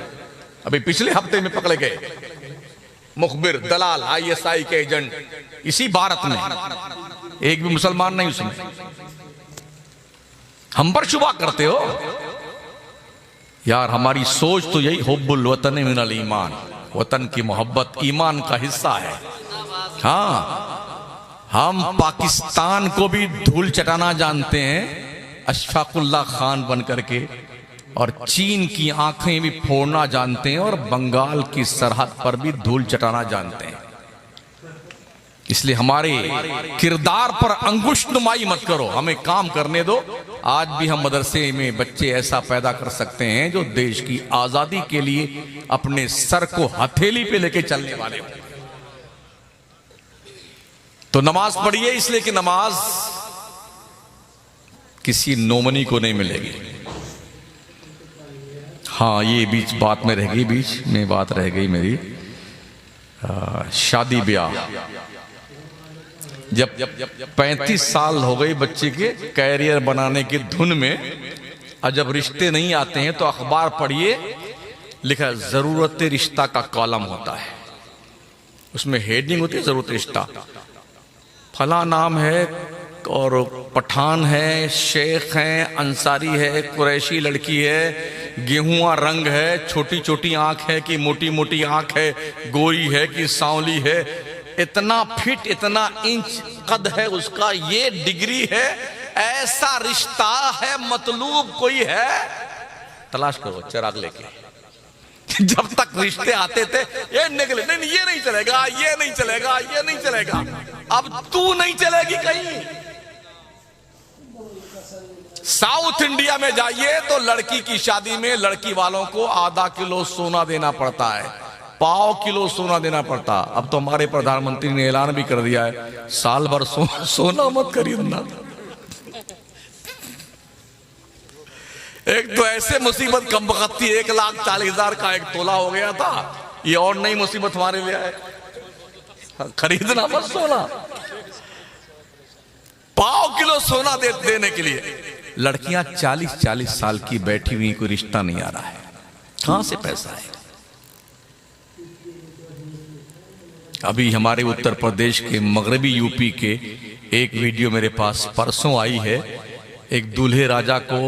अभी पिछले हफ्ते में पकड़े गए मुखबिर, दलाल, ISI के एजेंट इसी भारत में, एक भी मुसलमान नहीं उसमें। हम पर शुबा करते हो यार। हमारी सोच तो यही, हुब्बुल वतन मिनल ईमान, वतन की मोहब्बत ईमान का हिस्सा है। हाँ, हम पाकिस्तान को भी धूल चटाना जानते हैं अशफाकुल्ला खान बन करके, और चीन की आंखें भी फोड़ना जानते हैं, और बंगाल की सरहद पर भी धूल चटाना जानते हैं। इसलिए हमारे किरदार पर अंगुश नुमाई मत करो, हमें काम करने दो। आज भी हम मदरसे में बच्चे ऐसा पैदा कर सकते हैं जो देश की आजादी के लिए अपने सर को हथेली पे लेके चलने वाले हो। तो नमाज पढ़िए, इसलिए कि नमाज किसी नोमनी को नहीं मिलेगी। हाँ, ये बीच बात में रह गई, बीच में बात रह गई मेरी। शादी ब्याह, जब 35 साल हो गई बच्चे के कैरियर बनाने की धुन में, और जब रिश्ते नहीं आते हैं तो अखबार पढ़िए, लिखा जरूरत रिश्ता का कॉलम होता है, उसमें हेडिंग होती है जरूरत रिश्ता। फला नाम है और पठान है, शेख है, अंसारी है, कुरैशी लड़की है, गेहुआ रंग है, छोटी छोटी आंख है कि मोटी मोटी आंख है, गोरी है कि सांवली है, इतना फिट, इतना इंच कद है उसका, ये डिग्री है, ऐसा रिश्ता है, मतलूब कोई है, तलाश करो चिराग लेके। जब तक रिश्ते आते थे ये निकले, नहीं ये नहीं चलेगा, ये नहीं चलेगा, ये नहीं चलेगा। अब तू नहीं चलेगी कहीं। साउथ इंडिया में जाइए तो लड़की की शादी में लड़की वालों को आधा किलो सोना देना पड़ता है, पाव किलो सोना देना पड़ता। अब तो हमारे प्रधानमंत्री ने ऐलान भी कर दिया है, साल भर सोना मत खरीदना। एक तो ऐसे मुसीबत कम वक्त थी, 1,40,000 का एक तोला हो गया था। ये और नई मुसीबत हमारे लिए आए, खरीदना मत सोना, पाव किलो सोना देने के लिए। लड़कियां 40-40 साल की बैठी हुई, कोई रिश्ता नहीं आ रहा है, कहां से पैसा है? अभी हमारे उत्तर प्रदेश के मगरबी यूपी के एक वीडियो मेरे पास परसों आई है। एक दूल्हे राजा को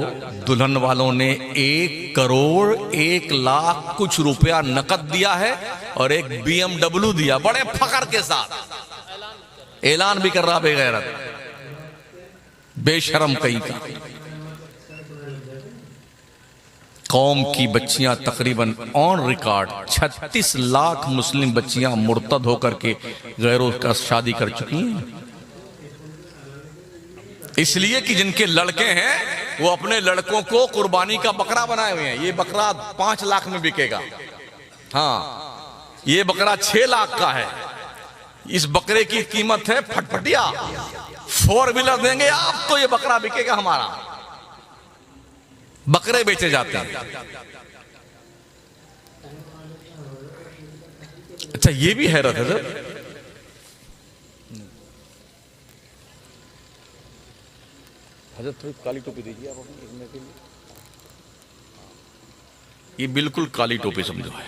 दुल्हन वालों ने 1 करोड़ 1 लाख कुछ रुपया नकद दिया है और एक BMW दिया, बड़े फखर के साथ ऐलान भी कर रहा बेगैरत, बेशरम कहीं का। कौम की बच्चियां तकरीबन ऑन रिकॉर्ड 36 लाख मुस्लिम बच्चियां मुर्तद होकर के गैरों का शादी कर चुकी हैं। इसलिए कि जिनके लड़के हैं वो अपने लड़कों को कुर्बानी का बकरा बनाए हुए हैं। ये बकरा 5 लाख में बिकेगा, हाँ ये बकरा 6 लाख का है। इस बकरे की कीमत है फटफटिया, 4 व्हीलर देंगे आप तो ये बकरा बिकेगा हमारा। बकरे बेचे जाते हैं। अच्छा ये भी हैरत है सर, हजरत थोड़ी काली टोपी दीजिए आप अपने के लिए। ये बिल्कुल काली टोपी समझो है,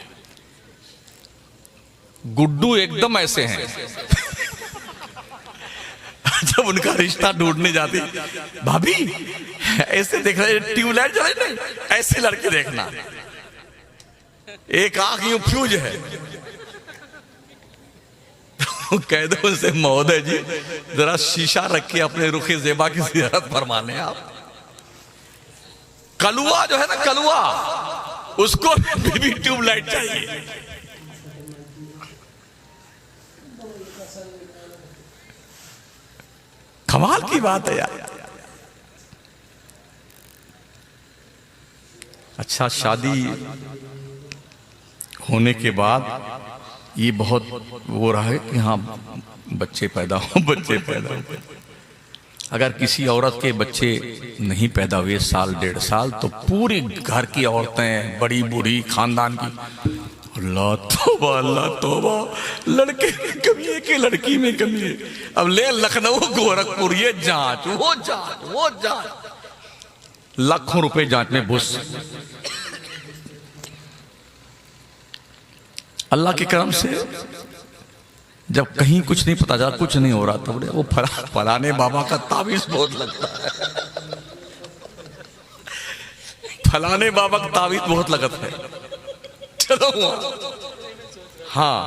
गुड्डू एकदम ऐसे हैं। जब उनका रिश्ता ढूंढने जाती, भाभी ऐसे देख रहे, ट्यूबलाइट जले नहीं, ऐसे लड़के देखना, एक आंख यूं फ्यूज है। कह दो उनसे महोदय जी जरा शीशा रख के अपने रुखे ज़ेबा की ज़ियारत फरमा लें आप। कलुआ जो है ना, कलुआ, उसको भी ट्यूबलाइट चाहिए। कमाल की बात है यार। अच्छा, शादी होने के बाद ये बहुत वो रहा है कि हाँ बच्चे पैदा हो, बच्चे पैदा हो। अगर किसी औरत के बच्चे नहीं पैदा हुए साल डेढ़ साल, तो पूरी घर की औरतें, बड़ी बूढ़ी, खानदान की, अल्लाह तौबा, लड़के में कमी है कि लड़की में कमी है। अब ले लखनऊ गोरखपुर ये जांच, वो जांच, वो जांच, लाखों रुपए जांच में घुस। अल्लाह के करम से जब कहीं कुछ नहीं पता चला, कुछ नहीं हो रहा, तब वो फलाने बाबा का ताबीज बहुत लगता है, फलाने बाबा का ताबीज बहुत लगता है, चलो हाँ,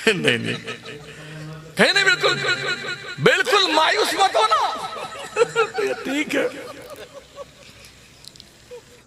नहीं नहीं कहीं नहीं, बिल्कुल बिल्कुल मायूस मत हो ना। ठीक है।